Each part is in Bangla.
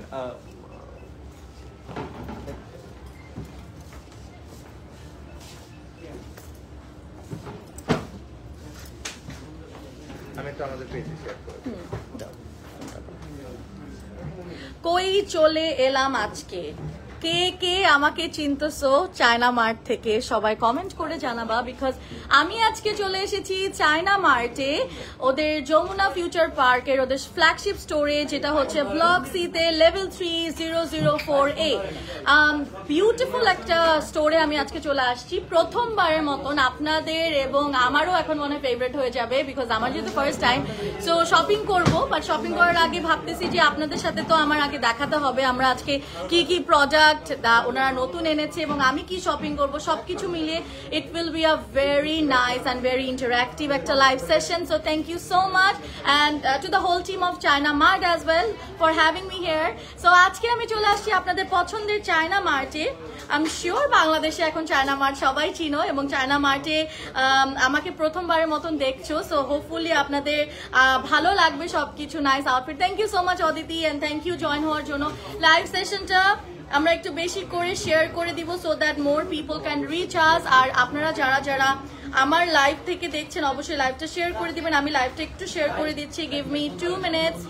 আমি তো আমাদের পেজে শেয়ার করব। কই চলে এলাম আজকে, কে কে আমাকে চিনতেছো চায়না মার্ট থেকে সবাই কমেন্ট করে জানাবা, বিকজ আমি আজকে চলে এসেছি চায়না মার্টে, ওদের যমুনা ফিউচার পার্কের ওদের ফ্ল্যাগশিপ স্টোরে, যেটা হচ্ছে ব্লক সিতে লেভেল 3004A। বিউটিফুল একটা স্টোরে আমি আজকে চলে আসছি প্রথমবারের মতন। আপনাদের এবং আমারও এখন মনে হয় ফেভারিট হয়ে যাবে, বিকজ আমার যেহেতু ফার্স্ট টাইম, সো শপিং করবো। বাট শপিং করার আগে ভাবতেছি যে আপনাদের সাথে তো আমার আগে দেখাতে হবে আমরা আজকে কি কি প্রোডাক্ট ওনারা নতুন এনেছে এবং আমি কি শপিং করবো, সবকিছু মিলিয়ে it will be a very nice and very interactive একটা live session. So thank you so much and to the whole team of China Mart as well for having me here. So আজকে আমি চলে আসছি আপনাদের পছন্দের চায়না মার্টে। আই এম শিওর বাংলাদেশে এখন চায়না মার্ট সবাই চিনো এবং চায়না মার্টে আমাকে প্রথমবারের মতন দেখছো। সো হোপফুলি আপনাদের ভালো লাগবে সবকিছু, nice outfit. Thank you so much Aditi and thank you join হওয়ার জন্য। লাইভ সেশনটা আমরা একটু বেশি করে শেয়ার করে দিব so that more people can reach us. আর আপনারা যারা যারা আমার লাইভ থেকে দেখছেন অবশ্যই লাইভটা শেয়ার করে দিবেন। আমি লাইভটা একটু শেয়ার করে দিচ্ছি, গিভ মি 2 minutes,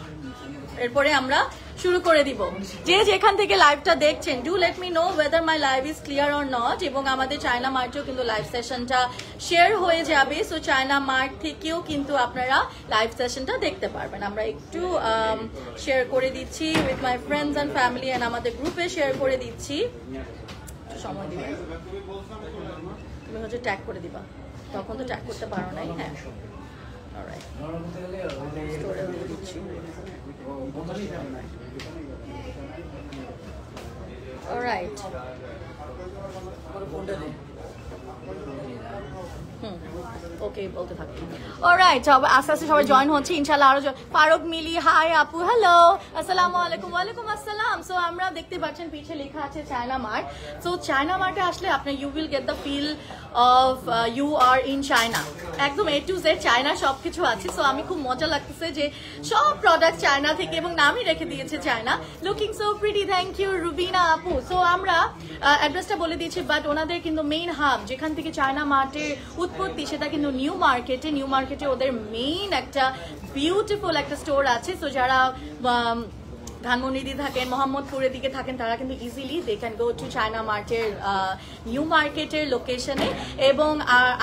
এরপরে আমরা শুরু করে দিব। যে যেখান থেকে লাইভটা দেখছেন do let me know whether my live is clear or not. এবং আমাদের চায়না মার্টেও কিন্তু লাইভ সেশনটা শেয়ার হয়ে যাবে, সো চায়না মার্ট থেকেও কিন্তু আপনারা লাইভ সেশনটা দেখতে পারবেন। আমরা একটু শেয়ার করে দিচ্ছি with my friends and family and আমাদের গ্রুপে শেয়ার করে দিচ্ছি। একটু সময় দিবেন, তুমি হচ্ছে ট্যাগ করে দিবা, তখন তো ট্যাগ করতে পারো নাই। হ্যাঁ অলরাইট, স্টোরেও দিয়ে দিচ্ছি। Alright. ওকে বলতে থাকি। অলরাইট, আস্তে আস্তে সবাই জয়েন হচ্ছে ইনশাআল্লাহ। আরো ফারুক মিলি, হাই আপু, হ্যালো, আসসালামু আলাইকুম। ওয়ালাইকুম আসসালাম। সো আমরা দেখতে পাচ্ছেন পিছে লেখা আছে চায়না মার্ট। সো চায়না মার্টে আসলে আপনি you will get the feel of you are in China. একদম A to Z চায়না সবকিছু আছে। সো আমি খুব মজা লাগতেছে যে সব প্রোডাক্ট চায়না থেকে এবং নামই রেখে দিয়েছে China. Looking so pretty, thank you Rubina আপু। সো আমরা অ্যাড্রেসটা বলে দিয়েছি, বাট ওনাদের কিন্তু মেইন হাব যেখান থেকে চায়না মার্টের উৎপত্তি সেটা কিন্তু নিউ মার্কেটে। নিউ মার্কেটে ওদের মেইন একটা বিউটিফুল একটা স্টোর আছে। সো যারা ধানমন্ডি থাকেন, মোহাম্মদপুরের দিকে থাকেন, তারা কিন্তু easily they can go to China মার্টের নিউ মার্কেটের লোকেশনে। এবং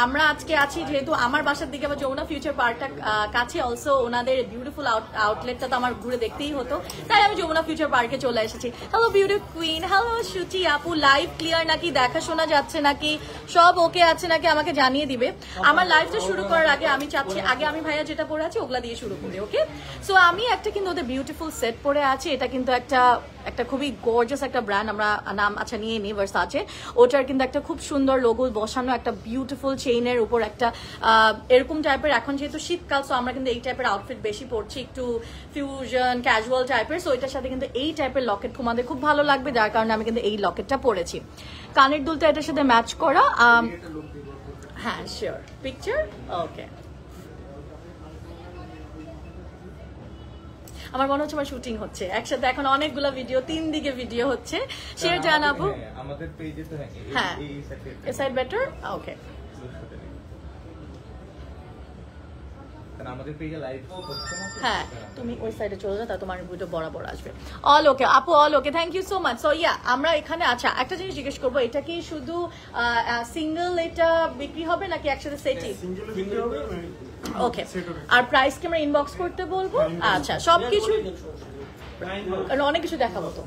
আমরা আজকে আছি যেহেতু আমার বাসার দিকে বা যমুনা ফিউচার পার্কটা কাছে, অলসো ওনাদের বিউটিফুল আউটলেটটা তো আমার ঘুরে দেখতেই হতো, তাই আমি যমুনা ফিউচার পার্কে চলে এসেছি। হ্যালো বিউটি কুইন, হ্যালো সুচি আপু, লাইভ ক্লিয়ার নাকি, দেখা শোনা যাচ্ছে নাকি, সব ওকে আছে নাকি আমাকে জানিয়ে দিবে। আমার লাইভটা শুরু করার আগে আমি চাচ্ছি আগে আমি ভাইয়া যেটা পরে আছি ওগুলা দিয়ে শুরু করি, ওকে? সো আমি একটা কিন্তু ওদের বিউটিফুল সেট পরে আছি। এটা কিন্তু একটা খুবই গর্জিয়াস একটা ব্র্যান্ড, আমরা নাম আচ্ছা নিয়ে নিই, ভার্সাচে। ওটার কিন্তু একটা খুব সুন্দর লোগো বসানো, একটা বিউটিফুল চেইনের উপর একটা এরকম টাইপের, এখন যেহেতু শীতকাল সো আমরা কিন্তু এই টাইপের আউটফিট বেশি পরছি, একটু ফিউশন ক্যাজুয়াল টাইপের। সো এটার সাথে কিন্তু এই টাইপের লকেট তোমাদের খুব ভালো লাগবে, যার কারণে আমি কিন্তু এই লকেটটা পরেছি। কানের দুলটা এটার সাথে ম্যাচ করা। হ্যাঁ শিওর, পিকচার ওকে। আমার মনে হচ্ছে আমার শুটিং হচ্ছে একসাথে, এখন অনেকগুলো ভিডিও, 3 দিকে ভিডিও হচ্ছে। শেয়ার জানাবো আমাদের পেজে তো। হ্যাঁ এই সাইড বেটার, ওকে। আমাদের পেজে লাইভ হচ্ছে না। হ্যাঁ তুমি ওই সাইডে চলে যাও, তা তোমার ভিডিও বরাবর আসবে। অল ওকে আপু, all okay, thank you so much. So yeah আমরা এখানে আচ্ছা একটা জিনিস জিজ্ঞেস করবো, এটা কি শুধু সিঙ্গেল এটা বিক্রি হবে নাকি একসাথে সেটই? ওকে, আর প্রাইস কি আমরা ইনবক্স করতে বলবো? আচ্ছা সবকিছু অনেক কিছু দেখাবো তো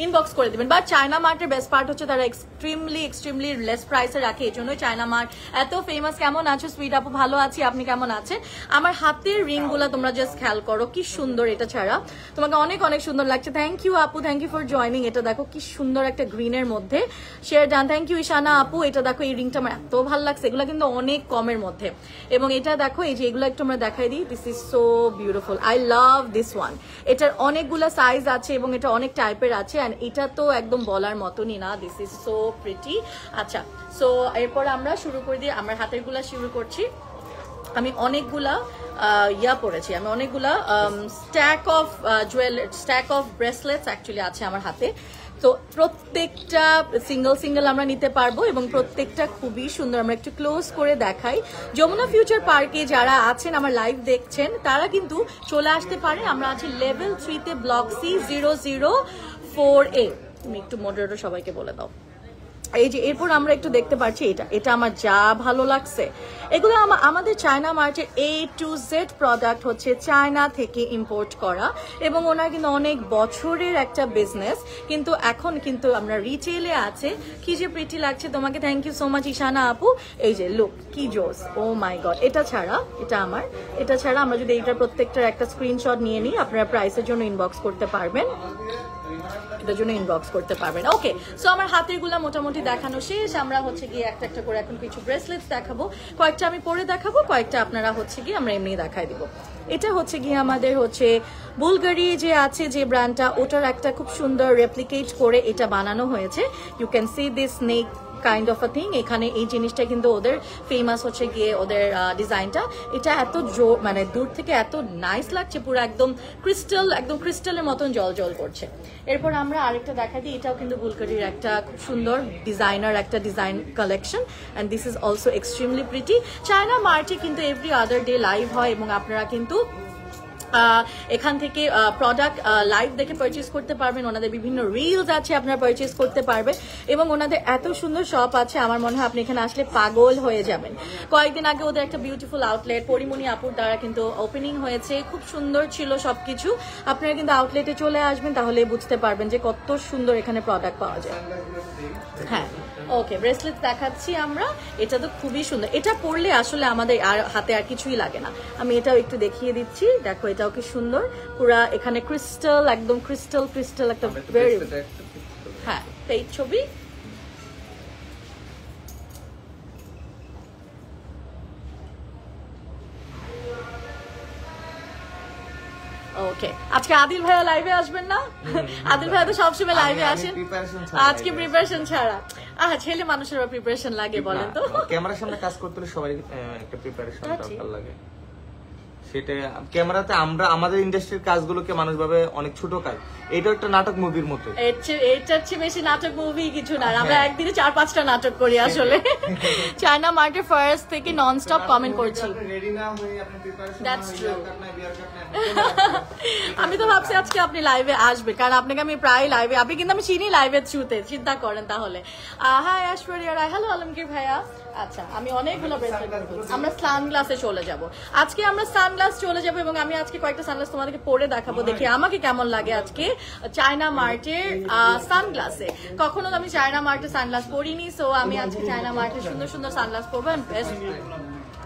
ইনবক্স করে দিবেন। বাট চায়না মার্টের বেস্ট পার্ট হচ্ছে তারা এক্সট্রিমলি লেস প্রাইসে রাখে, এই জন্যই চায়না মার্ট এত ফেমাস। কেমন আছো সুইট আপু? ভালো আছি, আপনি কেমন আছেন? আমার হাতের রিং গুলা তোমরা জাস্ট খেয়াল করো, কি সুন্দর। এটা ছাড়া তোমাকে অনেক অনেক সুন্দর লাগছে। থ্যাংক ইউ আপু, থ্যাংক ইউ ফর জয়নিং। এটা দেখো কি সুন্দর একটা গ্রিনের মধ্যে share done, thank you Ishana আপু। এটা দেখো এই রিংটা আমার এত ভালো লাগছে, এগুলো কিন্তু অনেক কমের মধ্যে। এবং এটা দেখো এই যে এগুলো একটু আমরা দেখাই দিই, this is so beautiful, I love this one. এটার অনেকগুলো সাইজ আছে এবং এটা অনেক টাইপের আছে, এটা তো একদম বলার মতনই না, দিস ইজ সো প্রিটি। আচ্ছা সো এরপর আমরা শুরু করে দিই, আমার হাতের গুলা শুরু করছি। আমি অনেকগুলা ইয়া পরেছি, আমি অনেকগুলা স্ট্যাক অফ ব্রেসলেটস অ্যাকচুয়ালি আছে আমার হাতে। তো প্রত্যেকটা সিঙ্গেল সিঙ্গেল আমরা নিতে পারবো এবং প্রত্যেকটা খুবই সুন্দর। আমরা একটু ক্লোজ করে দেখাই। যমুনা ফিউচার পার্কে যারা আছেন আমার লাইভ দেখছেন তারা কিন্তু চলে আসতে পারে। আমরা আছি লেভেল 3-তে, ব্লক সি 004A। তুমি একটু মডারেটর সবাইকে বলে দাও। এই যে এরপর আমরা একটু দেখতে পাচ্ছি, এটা আমার যা ভালো লাগছে। এগুলো আমাদের চায়না মার্টের A to Z প্রোডাক্ট হচ্ছে চায়না থেকে ইম্পোর্ট করা এবং ওনার কিন্তু অনেক বছরের একটা বিজনেস, কিন্তু এখন কিন্তু আমরা রিটেলে আছে। কি যে প্রিটি লাগছে তোমাকে, thank you so much Ishana আপু। এই যে লুক কি জোস, ও মাই গড। এটা ছাড়া আমরা যদি এইটার প্রত্যেকটার একটা স্ক্রিনশট নিয়ে নিই, আপনারা প্রাইসের জন্য ইনবক্স করতে পারবেন, এটার জন্য ইনবক্স করতে পারবেন। ওকে, সো আমার হাতের গুলা মোটামুটি দেখানো শেষ। আমরা হচ্ছে গিয়ে একটা একটা করে এখন কিছু ব্রেসলেটস দেখাবো, কয়েকটা আমি পরে দেখাবো, কয়েকটা আপনারা হচ্ছে গিয়ে আমরা এমনি দেখাই দিব। এটা হচ্ছে গিয়ে আমাদের হচ্ছে বুলগারি যে আছে যে ব্র্যান্ডটা, ওটার একটা খুব সুন্দর রেপ্লিকেট করে এটা বানানো হয়েছে। You can see this snake kind of a thing. এখানে এই জিনিসটা কিন্তু ওদের ফেমাস হচ্ছে গিয়ে ওদের ডিজাইনটা। এটা এত মানে দূর থেকে এত নাইস লাগছে, পুরো একদম ক্রিস্টালের মতন জল জল করছে। এরপর আমরা আরেকটা দেখা দিই, এটাও কিন্তু বুলগারির একটা খুব সুন্দর design collection, and this is also extremely pretty. China মার্টে কিন্তু এভরি আদার ডে লাইভ হয় এবং আপনারা কিন্তু এখান থেকে প্রোডাক্ট লাইভ দেখে পারচেজ করতে পারবেন। ওনাদের বিভিন্ন রিলস আছে, আপনারা পারচেজ করতে পারবেন এবং ওনাদের এত সুন্দর শপ আছে, আমার মনে হয় আপনি এখানে আসলে পাগল হয়ে যাবেন। কয়েকদিন আগে ওদের একটা বিউটিফুল আউটলেট পরিমণি আপুর দ্বারা কিন্তু ওপেনিং হয়েছে, খুব সুন্দর ছিল সবকিছু। আপনারা কিন্তু আউটলেটে চলে আসবেন, তাহলে বুঝতে পারবেন যে কত সুন্দর এখানে প্রোডাক্ট পাওয়া যায়। হ্যাঁ, ওকে, ব্রেসলেট দেখাচ্ছি আমরা। এটা তো খুবই সুন্দর, এটা পরলে আসলে আমাদের আর হাতে আর কিছুই লাগে না। আমি এটাও একটু দেখিয়ে দিচ্ছি, দেখো এটাও কি সুন্দর, পুরা এখানে ক্রিস্টাল, একদম ক্রিস্টাল একটা ভেরি, হ্যাঁ এই ছবি। ওকে, আজকে আদিল ভাইয়া লাইভে আসবেন না? আদিল ভাইয়া তো সবসময় লাইভে আসেন, আজকে প্রিপারেশন ছাড়া। ছেলে মানুষের প্রিপারেশন লাগে বলেন তো? ক্যামেরার সামনে কাজ করতে হলে সবাই একটা প্রিপারেশন দরকার লাগে। সেটা ক্যামেরাতে আমরা আমাদের ইন্ডাস্ট্রির কাজগুলোকে মানুষ ভাবে অনেক ছোট কাজ, এটা একটা নাটক মুভির মতো। এটার চেয়ে বেশি নাটক মুভি কিছু না, আমরা একদিনে 4-5টা নাটক করি আসলে। চায়না মার্টের ফার্স্ট থেকে নন স্টপ কমেন্ট করছি। আমি তো ভাবছি আজকে আপনি লাইভে আসবে, কারণ আপনাকে আমি প্রায় লাইভে, আপনি কিন্তু আমি চিনি লাইভের থ্রুতে, চিন্তা করেন তাহলে। হাই ঐশ্বরিয়া রায়, হ্যালো আলমগীর ভাইয়া। আচ্ছা, আমি অনেকগুলো ব্রেসলেট, আমরা সানগ্লাসে চলে যাব আজকে, আমরা সানগ্লাস চলে যাব এবং আমি আজকে কয়েকটা সানগ্লাস তোমাদেরকে পরে দেখাবো, দেখি আমাকে কেমন লাগে আজকে চায়না মার্টের সানগ্লাসে। কখনো আমি চায়না মার্টের সানগ্লাস পরিনি, সো আমি আজকে চায়না মার্টের সুন্দর সুন্দর সানগ্লাস পরবো।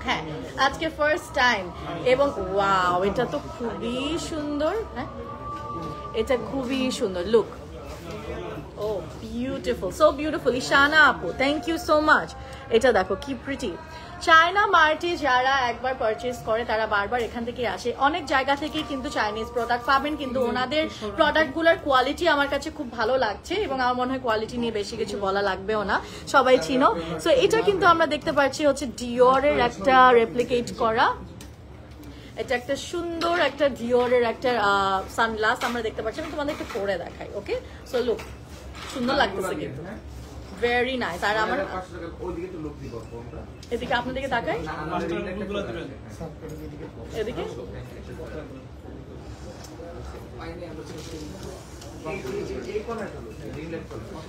হ্যাঁ, আজকে ফার্স্ট টাইম এবং ওয়াও, এটা তো খুবই সুন্দর। হ্যাঁ, এটা খুবই সুন্দর লুক। ও বিউটিফুল, সো বিউটিফুল। ইশানা আপু, থ্যাংক ইউ সো মাচ। এটা দেখো কি প্রিটি। চায়না মার্টে যারা একবার পারচেজ করে তারা বারবার এখান থেকে আসে। অনেক জায়গা থেকে কিন্তু চাইনিজ প্রোডাক্ট পাবেন, কিন্তু ওনাদের প্রোডাক্টগুলোর কোয়ালিটি আমার কাছে খুব ভালো লাগছে এবং আমার মনে হয় কোয়ালিটি নিয়ে বেশি কিছু বলা লাগবেও না, সবাই চিনো। সো এটা কিন্তু আমরা দেখতে পাচ্ছি হচ্ছে ডিওরের একটা রেপ্লিকেট করা, এটা একটা সুন্দর একটা ডিওরের একটা সানগ্লাস আমরা দেখতে পাচ্ছি। আমি তোমাদের একটু পরে দেখাই। ওকে, সো লুক সুন্দর লাগতেছে কিন্তু, ভেরি নাইস। আর আমার এদিকে আপনাদেরকে তাকাই, এদিকে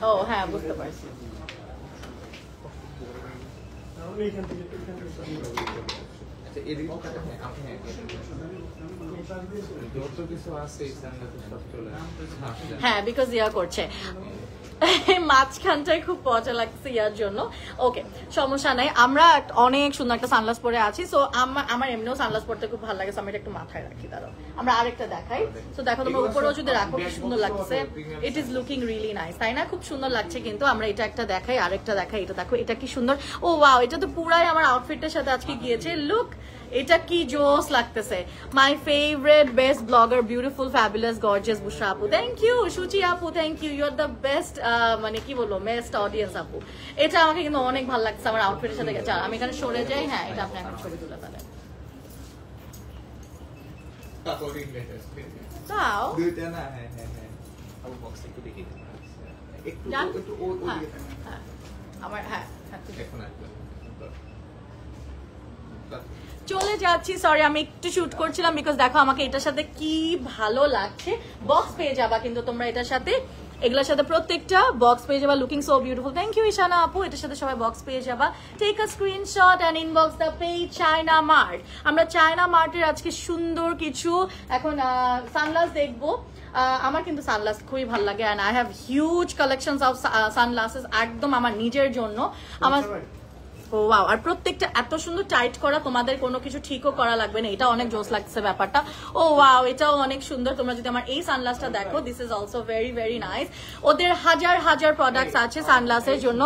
ও হ্যাঁ, বুঝতে পারছি। হ্যাঁ, বিকজ ইয়া করছে মাঝখানটায় খুব মজা লাগছে ইয়ার জন্য। ওকে, সমস্যা নাই, আমরা অনেক সুন্দর একটা সানগ্লাস পরে আছি। সো আমার এমনিও সানগ্লাস পরতে খুব ভালো লাগে, সো আমি এটা একটু মাথায় রাখি। দাঁড়াও, আমরা আরেকটা দেখাই। সো দেখো তোমরা উপরেও যদি রাখো কি সুন্দর লাগছে, it is looking really nice, তাই না? খুব সুন্দর লাগছে। কিন্তু আমরা এটা একটা দেখাই, আরেকটা দেখাই। এটা দেখো, এটা কি সুন্দর। ও ওয়াও, এটা তো পুরাই আমার আউটফিটের সাথে আজকে গিয়েছে। লুক, এটা কি জোস লাগতেছে। My favourite best blogger, beautiful fabulous gorgeous Bushra আপু, থ্যাংক ইউ। সুচি আপু, thank you, you are the best, মানে কি বলবো, বেস্ট অডিয়েন্স আপু। এটা আমাকে কিন্তু অনেক ভালো লাগছে আমার আউটফিটের সাথে গেছে। আমি এখানে সরে যাই। হ্যাঁ, এটা আপনি এখন ছবি তুলে ফেলেন। তাও দুইটা না, হ্যাঁ হ্যাঁ হ্যাঁ। আমি বক্সটা একটু দেখি। একটু যান। একটু ওদিকে থাকা। হ্যাঁ, আমার হ্যাঁ হ্যাঁ, তুমি- এখন আসবে। চলে যাচ্ছি, সরি আমি একটু শুট করছিলাম বিকজ দেখো আমাকে এটার সাথে কি ভালো লাগছে। বক্স পেয়ে যাবা কিন্তু তোমরা এটার সাথে, এগুলোর সাথে প্রত্যেকটা বক্স পেয়ে যাবা। Looking so beautiful, thank you Ishana আপু। এটার সাথে সবাই বক্স পেয়ে যাবা। Take a screenshot and inbox the page China Mart. আমরা চায়না মার্টের আজকে সুন্দর কিছু এখন সানগ্লাস দেখবো। আমার কিন্তু সানগ্লাস খুবই ভালো লাগে and I have huge collections of sunglasses একদম আমার নিজের জন্য। আমার ও ওয়াও, আর প্রত্যেকটা এত সুন্দর টাইট করা, তোমাদের কোনো কিছু ঠিকও করা লাগবে না, এটা অনেক জোস লাগছে ব্যাপারটা। ও ওয়াও, এটাও অনেক সুন্দর। তোমরা যদি আমার এই সানগ্লাসটা দেখো, this is also very very nice. ওদের হাজার হাজার প্রোডাক্টস আছে সানগ্লাসের জন্য।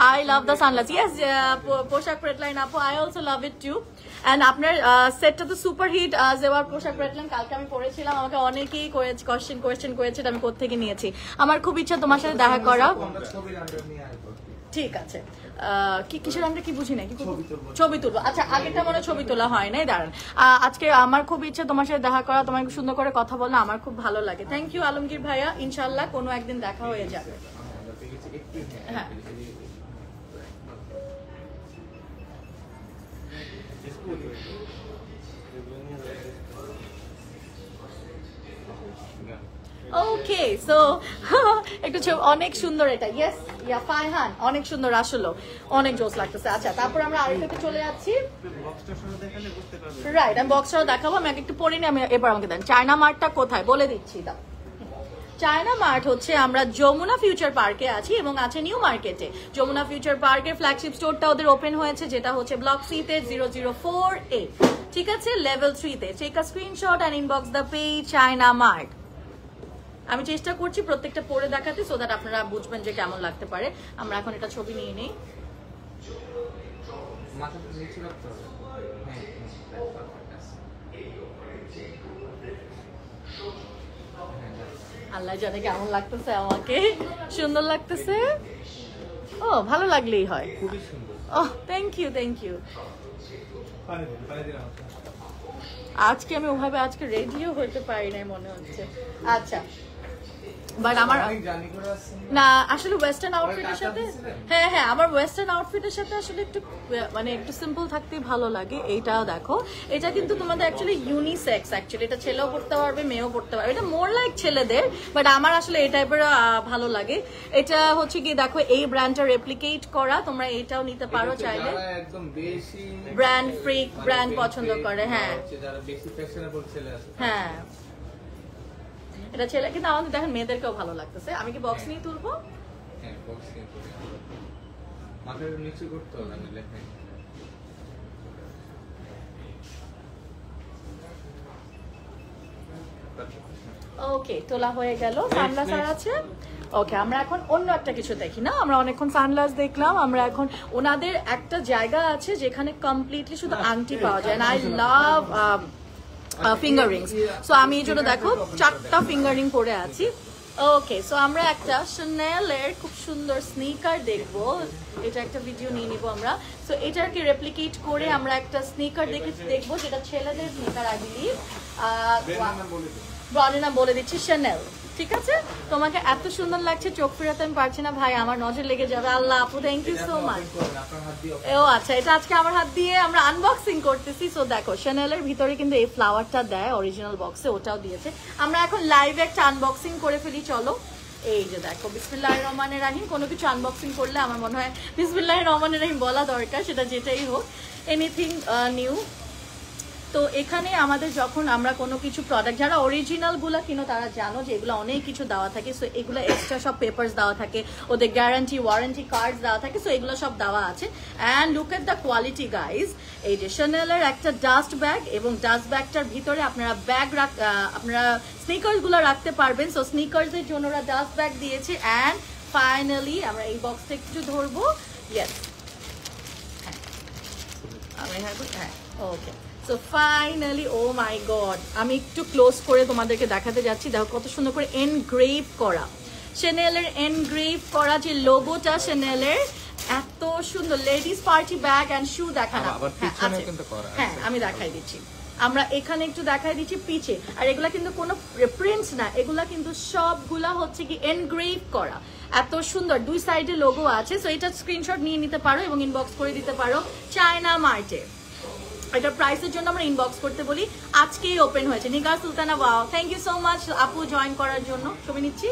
I love the sunglass. Yes পোশাক প্রেটলাইন আপু, I also love it too. And আপনার সেটটা তো সুপার হিট। জেওয়ার পোশাক প্রেটলাইন কালকে আমি পড়েছিলাম, আমাকে অনেকেই কোয়েশ্চেন করেছে আমি কোত্থেকে নিয়েছি। আমার খুব ইচ্ছা তোমার সাথে দেখা করা। ঠিক আছে, কিসের আমরা কি বুঝি না, কি ছবি তুলবো। আচ্ছা, আগেরটা মনে ছবি তোলা হয় নাই, দাঁড়ান। আজকে আমার খুব ইচ্ছা তোমার সাথে দেখা করা, তোমার সুন্দর করে কথা বললে আমার খুব ভালো লাগে। থ্যাংক ইউ আলমগীর ভাইয়া, ইনশাল্লাহ কোনো একদিন দেখা হয়ে যাবে। হ্যাঁ ওকে, সো একটু অনেক সুন্দর এটা। ইয়েস ইয়া ফাইহান, অনেক সুন্দর, আসলে অনেক জোস লাগতেছে। আচ্ছা, তারপর আমরা আরেকটাতে চলে যাচ্ছি। রাইট, আমি বক্সটাও দেখাবো। আমি একটু পরে নিই, আমি এবার আমাকে দেন। চায়না মার্টটা কোথায় বলে দিচ্ছি। দাও, চায়না মার্ট হচ্ছে আমরা যমুনা ফিউচার পার্কে আছি এবং আছে নিউ মার্কেটে। যমুনা ফিউচার পার্কের ফ্ল্যাগশিপ স্টোরটা ওদের ওপেন হয়েছে, যেটা হচ্ছে ব্লক সি-তে 004A, ঠিক আছে, লেভেল 3-তে। Take a screenshot and inbox the page China Mart. আমি চেষ্টা করছি প্রত্যেকটা পরে দেখাতে, সো দ্যাট আপনারা বুঝবেন যে কেমন লাগতে পারে। আমরা এখন এটা ছবি নিয়ে নেই। আল্লাহ জানে কেমন লাগতেছে, আমাকে সুন্দর লাগতেছে। ও, ভালো লাগলেই হয়। খুবই সুন্দর। ওহ, থ্যাংক ইউ থ্যাংক ইউ। আজকে আমি ওভাবে আজকে রেডিও হতে পারি নাই মনে হচ্ছে। আচ্ছা, বাট আমার না আসলে ওয়েস্টার্ন আউটফিটের সাথে, হ্যাঁ হ্যাঁ, আমার ওয়েস্টার্ন আউটফিটের সাথে আসলে একটু মানে একটু সিম্পল থাকতেই ভালো লাগে। এইটাও দেখো, এটা কিন্তু তোমাদের অ্যাকচুয়ালি ইউনিসেক্স, অ্যাকচুয়ালি এটা ছেলেও পড়তে পারবে মেয়েও পড়তে পারবে। এটা মোর লাইক ছেলেদের, বাট আমার আসলে এই টাইপের ভালো লাগে। এটা হচ্ছে কি দেখো, এই ব্র্যান্ডটা রেপ্লিকেট করা, তোমরা এইটাও নিতে পারো চাইলে। একদম বেশি ব্র্যান্ড ফ্রিক, ব্র্যান্ড পছন্দ করে, হ্যাঁ যারা বেশি ফ্যাশনেবল ছেলে আছে, হ্যাঁ এটা ছেলে, কিন্তু আমাদের দেখেন মেয়েদেরকেও ভালো লাগতেছে। আমি কি বক্স নিয়ে তুলবো? হ্যাঁ, বক্স নিয়ে মাথার নিচে করতে হবে না, লেখা ওকে, তোলা হয়ে গেল। সানগ্লাস আর আছে। ওকে, আমরা এখন অন্য একটা কিছু দেখি না। আমরা অনেকক্ষণ সানগ্লাস দেখলাম। আমরা এখন ওনাদের একটা জায়গা আছে যেখানে কমপ্লিটলি শুধু আংটি পাওয়া যায়। I love finger Rings, so আমি এই জন্য দেখো 4টা ফিঙ্গার রিং পরে আছি। ওকে, সো আমরা একটা Chanel-এর খুব সুন্দর স্নিকার দেখবো। এটা একটা ভিডিও নিয়ে নিব আমরা। সো এটাকে রেপ্লিকেট করে আমরা একটা স্নিকার দেখবো, যেটা ছেলেদের স্নিকার আই বিলিভ। ব্র্যান্ডের নাম বলে দিচ্ছি, Chanel। ঠিক আছে, তোমাকে এত সুন্দর লাগছে, চোখ ফেরাতে আমি পারছি না ভাই, আমার নজর লেগে যাবে। আল্লাহ আপু, থ্যাংক ইউ সো মাচ। ও আচ্ছা, এটা আজকে আমার হাত দিয়ে আমরা আনবক্সিং করতেছি। সো দেখো, Chanel-এর ভিতরে কিন্তু এই ফ্লাওয়ারটা দেয় অরিজিনাল বক্সে, ওটাও দিয়েছে। আমরা এখন লাইভে একটা আনবক্সিং করে ফেলি, চলো। এই যে দেখো, বিসমিল্লাহির রহমানির রহিম। কোনো কিছু আনবক্সিং করলে আমার মনে হয় বিসমিল্লাহির রহমানির রহিম বলা দরকার, সেটা যেটাই হোক, এনিথিং নিউ। তো এখানে আমাদের যখন আমরা কোনো কিছু প্রোডাক্ট, যারা অরিজিনালগুলো কিনো তারা জানো যে এগুলো অনেক কিছু দেওয়া থাকে। সো এগুলো এক্সট্রা সব পেপারস দেওয়া থাকে, ওদের গ্যারান্টি ওয়ারেন্টি কার্ডস দেওয়া থাকে। সো এগুলো সব দেওয়া আছে। And look at the quality guys. এই যে Chanel-এর একটা ডাস্ট ব্যাগ, এবং ডাস্ট ব্যাগটার ভিতরে আপনারা আপনারা স্নিকার্সগুলো রাখতে পারবেন। সো স্নিকার্সের জন্য ওরা ডাস্ট ব্যাগ দিয়েছে। অ্যান্ড ফাইনালি আমরা এই বক্সটা একটু ধরবো। ইয়েস, হ্যাঁ আমি হ্যাঁ, ওকে। সো ফাইনালি, ও মাই গড, আমি একটু ক্লোজ করে তোমাদেরকে দেখাতে যাচ্ছি। দেখো কত সুন্দর করে এনগ্রেভ করা, Chanel-এর এনগ্রেভ করা যে লোগোটা Chanel-এর, এত সুন্দর। Ladies party bag and shoe দেখানো, হ্যাঁ আমি দেখাই দিচ্ছি। আমরা এখানে একটু দেখাই দিচ্ছি পিছে, আর এগুলা কিন্তু কোনো প্রিন্টস না, এগুলা কিন্তু সবগুলা হচ্ছে কি এনগ্রেভ করা, এত সুন্দর, দুই সাইডে লোগো আছে। সো এটা স্ক্রিনশট নিয়ে নিতে পারো এবং ইনবক্স করে দিতে পারো চায়না মার্টে। এটা প্রাইসের জন্য আমরা ইনবক্স করতে বলি, আজকেই ওপেন হয়েছে। Nigar Sultana, wow, thank you so much আপু জয়েন করার জন্য। ছবি নিচ্ছি।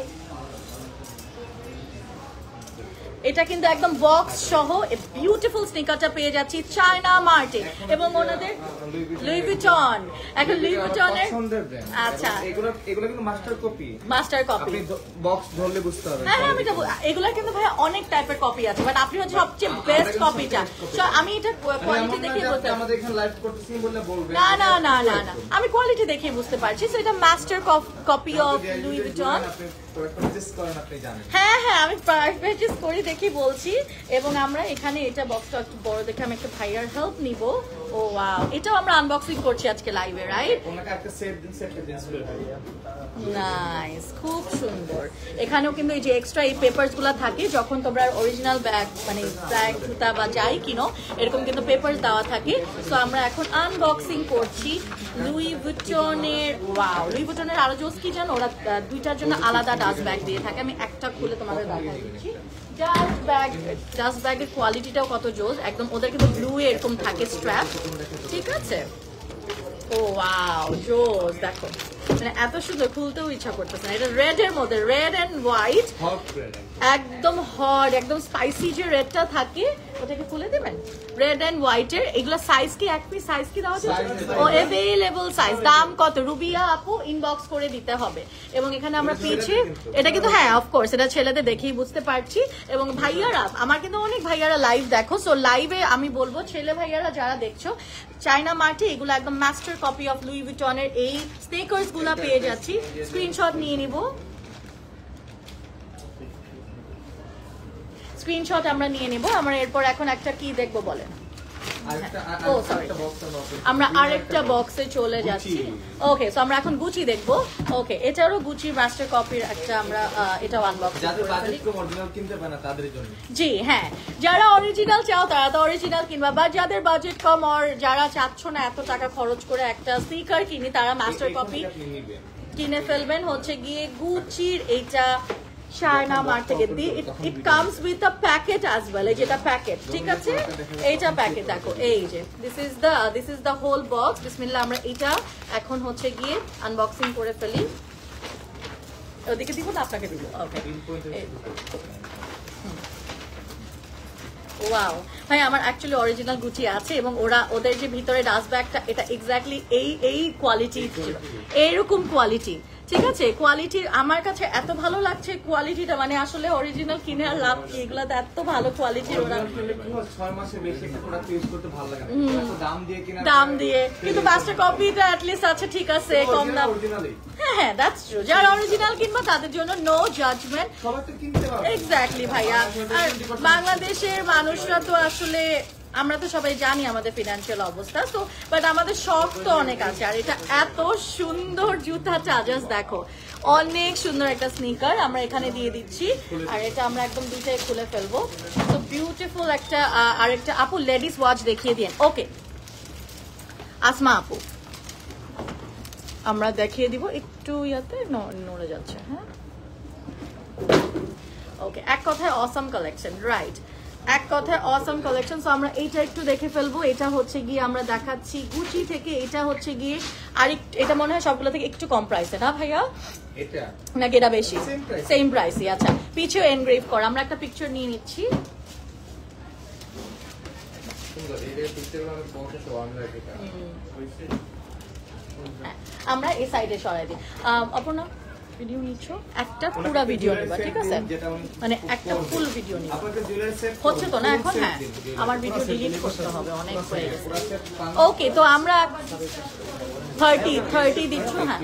এটা কিন্তু একদম বক্স সহ বিউটিফুল স্নিকারটা পেয়ে যাচ্ছি চায়না মার্টে এবং ওনাদের লুই ভিটন। এখন লুই ভিটনের আচ্ছা এগুলো কিন্তু মাস্টার কপি, মাস্টার কপি, আপনি বক্স ধরলে বুঝতে পারবেন। হ্যাঁ আমি তো এগুলা কিন্তু ভাই অনেক টাইপের কপি আছে, বাট আপনি হচ্ছে সবচেয়ে বেস্ট কপিটা। আমি এটা কোয়ালিটি দেখে বলতে, আমাদের এখানে লাইভ করতেছি বলে বলবেন না না না না না, আমি কোয়ালিটি দেখে বুঝতে পারছি। সো এটা master copy of Louis Vuitton. হ্যাঁ হ্যাঁ, আমি পারচেজ করি দেখি বলছি। এবং আমরা এখানে এটা বক্সটা একটু বড় দেখে আমি একটা ভাইয়ার হেল্প নিব। ও ওয়াও, এটাও আমরা আনবক্সিং করছি আজকে লাইভে, রাইট? নাইস, খুব সুন্দর। এখানেও কিন্তু এই যে এক্সট্রা এই পেপারস গুলা থাকে, যখন তোমরা অরিজিনাল ব্যাগ মানে ব্যাগ জুতা বা যাই কিনো এরকম কিন্তু পেপারস দেওয়া থাকে। সো আমরা এখন আনবক্সিং করছি লুই ভিটনের। ওয়াও, লুই ভিটনের আরো জোস কি জানো, ওরা দুইটার জন্য আলাদা ডাস্ট ব্যাগ দিয়ে থাকে। আমি একটা খুলে তোমাদের দেখাই দিচ্ছি। ডাস্ট ব্যাগের কোয়ালিটিটাও কত জোস, একদম ওদের কিন্তু ব্লু এরকম থাকে স্ট্র্যাপ, ঠিক আছে? ও ওয়াও, জোস, দেখো মানে এত সুন্দর, খুলতেও ইচ্ছা করতেছে না। এটা রেড এর মধ্যে, রেড এন্ড হোয়াইট, একদম হট, একদম স্পাইসি যে রেডটা থাকে ওটাকে খুলে দেবেন। রেড এন্ড হোয়াইট এর এগুলো সাইজ কি এক পিস সাইজ কি দেওয়া যাবে? ও अवेलेबल সাইজ। দাম কত রুবিয়া আপু? ইনবক্স করে দিতে হবে। এবং এখানে আমরা পেয়েছি এটা কিন্তু, হ্যাঁ অফকোর্স এটা ছেলেদের দেখেই বুঝতে পারছি। এবং ভাইয়ারা, আমার কিন্তু অনেক ভাইয়ারা লাইভ দেখো, সো লাইভে আমি বলবো ছেলে ভাইয়ারা যারা দেখছো, চায়না মার্টে এগুলো একদম মাস্টার কপি অফ লুই ভিটনের এই স্নেকার্স গুলা পেয়ে যাচ্ছি। স্ক্রিনশট নিয়ে নিব, স্ক্রিনশট আমরা নিয়ে নেব। আমরা এরপর এখন একটা কি দেখবো বলেন? ও সরি, আমরা আরেকটা বক্সে চলে যাচ্ছি। ওকে, সো আমরা এখন গুচি দেখবো। ওকে, এটারও গুচির মাস্টার কপির একটা আমরা এটাও আনবক্স করব। জি হ্যাঁ, যারা অরিজিনাল চাও তারা তো অরিজিনাল কিনবা, বা যাদের বাজেট কম আর যারা চাচ্ছ না এত টাকা খরচ করে একটা স্নিকার কিনি, তারা মাস্টার কপি কিনে ফেলবেন। হচ্ছে গিয়ে গুচির এইটা চায়না মার্ট থেকে। ইট comes with a packet as well, এই যেটা প্যাকেট, ঠিক আছে? এইটা প্যাকেট দেখো, এই যে this is the whole box. বিসমিল্লাহ, আমরা এটা এখন হচ্ছে গিয়ে আনবক্সিং করে ফেলি। ওদিকে দিব না, আপনাকে দিব। ওকে, ওয়াও ভাই, আমার অ্যাকচুয়ালি অরিজিনাল গুচি আছে এবং ওদের যে ভিতরে ডাস্ট ব্যাগটা, এটা এক্স্যাক্টলি এই কোয়ালিটি, এইরকম কোয়ালিটি, ঠিক আছে? কোয়ালিটি আমার কাছে এত ভালো লাগছে, কোয়ালিটিটা মানে আসলে অরিজিনাল কিনে আর লাভ কি, এগুলো তো এত ভালো কোয়ালিটির। ওরা 6 মাসের বেশি একটা প্রোডাক্ট ইউজ করতে ভালো লাগে না, দাম দিয়ে কিন্তু মাস্টার কপিটা অ্যাট লিস্ট আছে, ঠিক আছে, কম দাম। হ্যাঁ হ্যাঁ, দ্যাটস ট্রু। যারা অরিজিনাল কিনবা তাদের জন্য নো জাজমেন্ট, এক্স্যাক্টলি ভাইয়া। আর বাংলাদেশের মানুষরা তো আসলে, আমরা তো সবাই জানি আমাদের ফিনান্সিয়াল অবস্থা, তো বাট আমাদের শখ তো অনেক আছে। আর এটা এত সুন্দর জুতাটা, জাস্ট দেখো, অনেক সুন্দর একটা স্নিকার আমরা এখানে দিয়ে দিচ্ছি। আর এটা আমরা একদম দুইটাই খুলে ফেলবো। তো বিউটিফুল একটা। আর একটা আপু লেডিস ওয়াচ দেখিয়ে দিন। ওকে আসমা আপু, আমরা দেখিয়ে দিব একটু, ইয়াতে নড়ে যাচ্ছে। হ্যাঁ ওকে, এক কথায় অসাম কালেকশন, রাইট? এক কথায় অসাম কালেকশন। সো আমরা এইটা একটু দেখে ফেলবো। এটা হচ্ছে গিয়ে আমরা দেখাচ্ছি গুচি থেকে। এটা হচ্ছে গিয়ে এটা মনে হয় সবগুলো থেকে একটু কম প্রাইসে, না ভাইয়া? এটা নাকি এটা বেশি? সেম প্রাইসই। আচ্ছা, পিছু এনগ্রেভ করা। আমরা একটা পিকচার নিয়ে নিচ্ছি। আমরা এই সাইডে সরাই দিই। অপর্ণা, ভিডিও নিচ্ছ, একটা পুরো ভিডিও নিবা, ঠিক আছে? মানে একটা ফুল ভিডিও নিবা, হচ্ছে তো না এখন? হ্যাঁ, আমার ভিডিও ডিলিট করতে হবে, অনেক হয়ে গেছে। ওকে, তো আমরা 30 দিচ্ছ? হ্যাঁ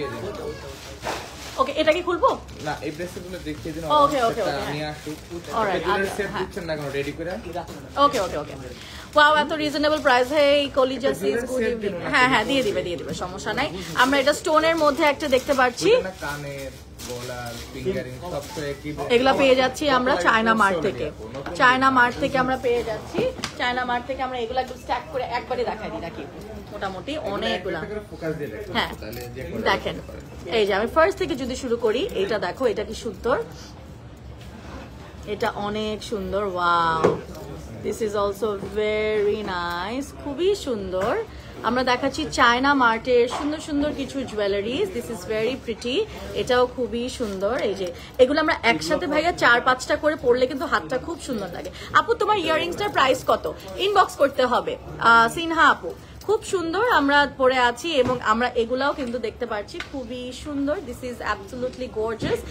ওকে, এটা কি খুলবো না? এই ব্রেসলেটগুলো দেখিয়ে দিন। ওকে ওকে ওকে, আমি আসি। অলরাইট, সেট দিচ্ছেন না কেন রেডি করে? ওকে ওকে ওকে, ওয়াও, এত রিজনেবল প্রাইস। হেই কলিজা সিজ, গুড ইভিনিং। হ্যাঁ হ্যাঁ, দিয়ে দিবে, সমস্যা নাই। আমরা এটা স্টোনের মধ্যে একটা দেখতে পাচ্ছি। গলার ফিঙ্গারিং সব তো একই। এগুলা পেয়ে যাচ্ছি আমরা চায়না মার্ট থেকে। চায়না মার্ট থেকে আমরা পেয়ে যাচ্ছি। চায়না মার্ট থেকে আমরা এগুলা একটু স্ট্যাক করে একবারে দেখাই দিই নাকি? মোটামুটি অনেকগুলা। হ্যাঁ দেখেন, এই যে আমি ফার্স্ট থেকে যদি শুরু করি, এটা দেখো, এটা কি সুন্দর, এটা অনেক সুন্দর। Wow, this is also very nice, খুবই সুন্দর। আমরা দেখাচ্ছি চায়না মার্টের সুন্দর সুন্দর কিছু jewelleries. This is very pretty, এটাও খুবই সুন্দর। এই যে এগুলো আমরা একসাথে ভাইয়া 4-5টা করে পরলে কিন্তু হাতটা খুব সুন্দর লাগে। আপু তোমার ইয়াররিংসটার প্রাইস কত? ইনবক্স করতে হবে সিনহা আপু। খুব সুন্দর আমরা পরে আছি এবং আমরা এগুলাও কিন্তু দেখতে পাচ্ছি, খুবই সুন্দর। This is absolutely gorgeous.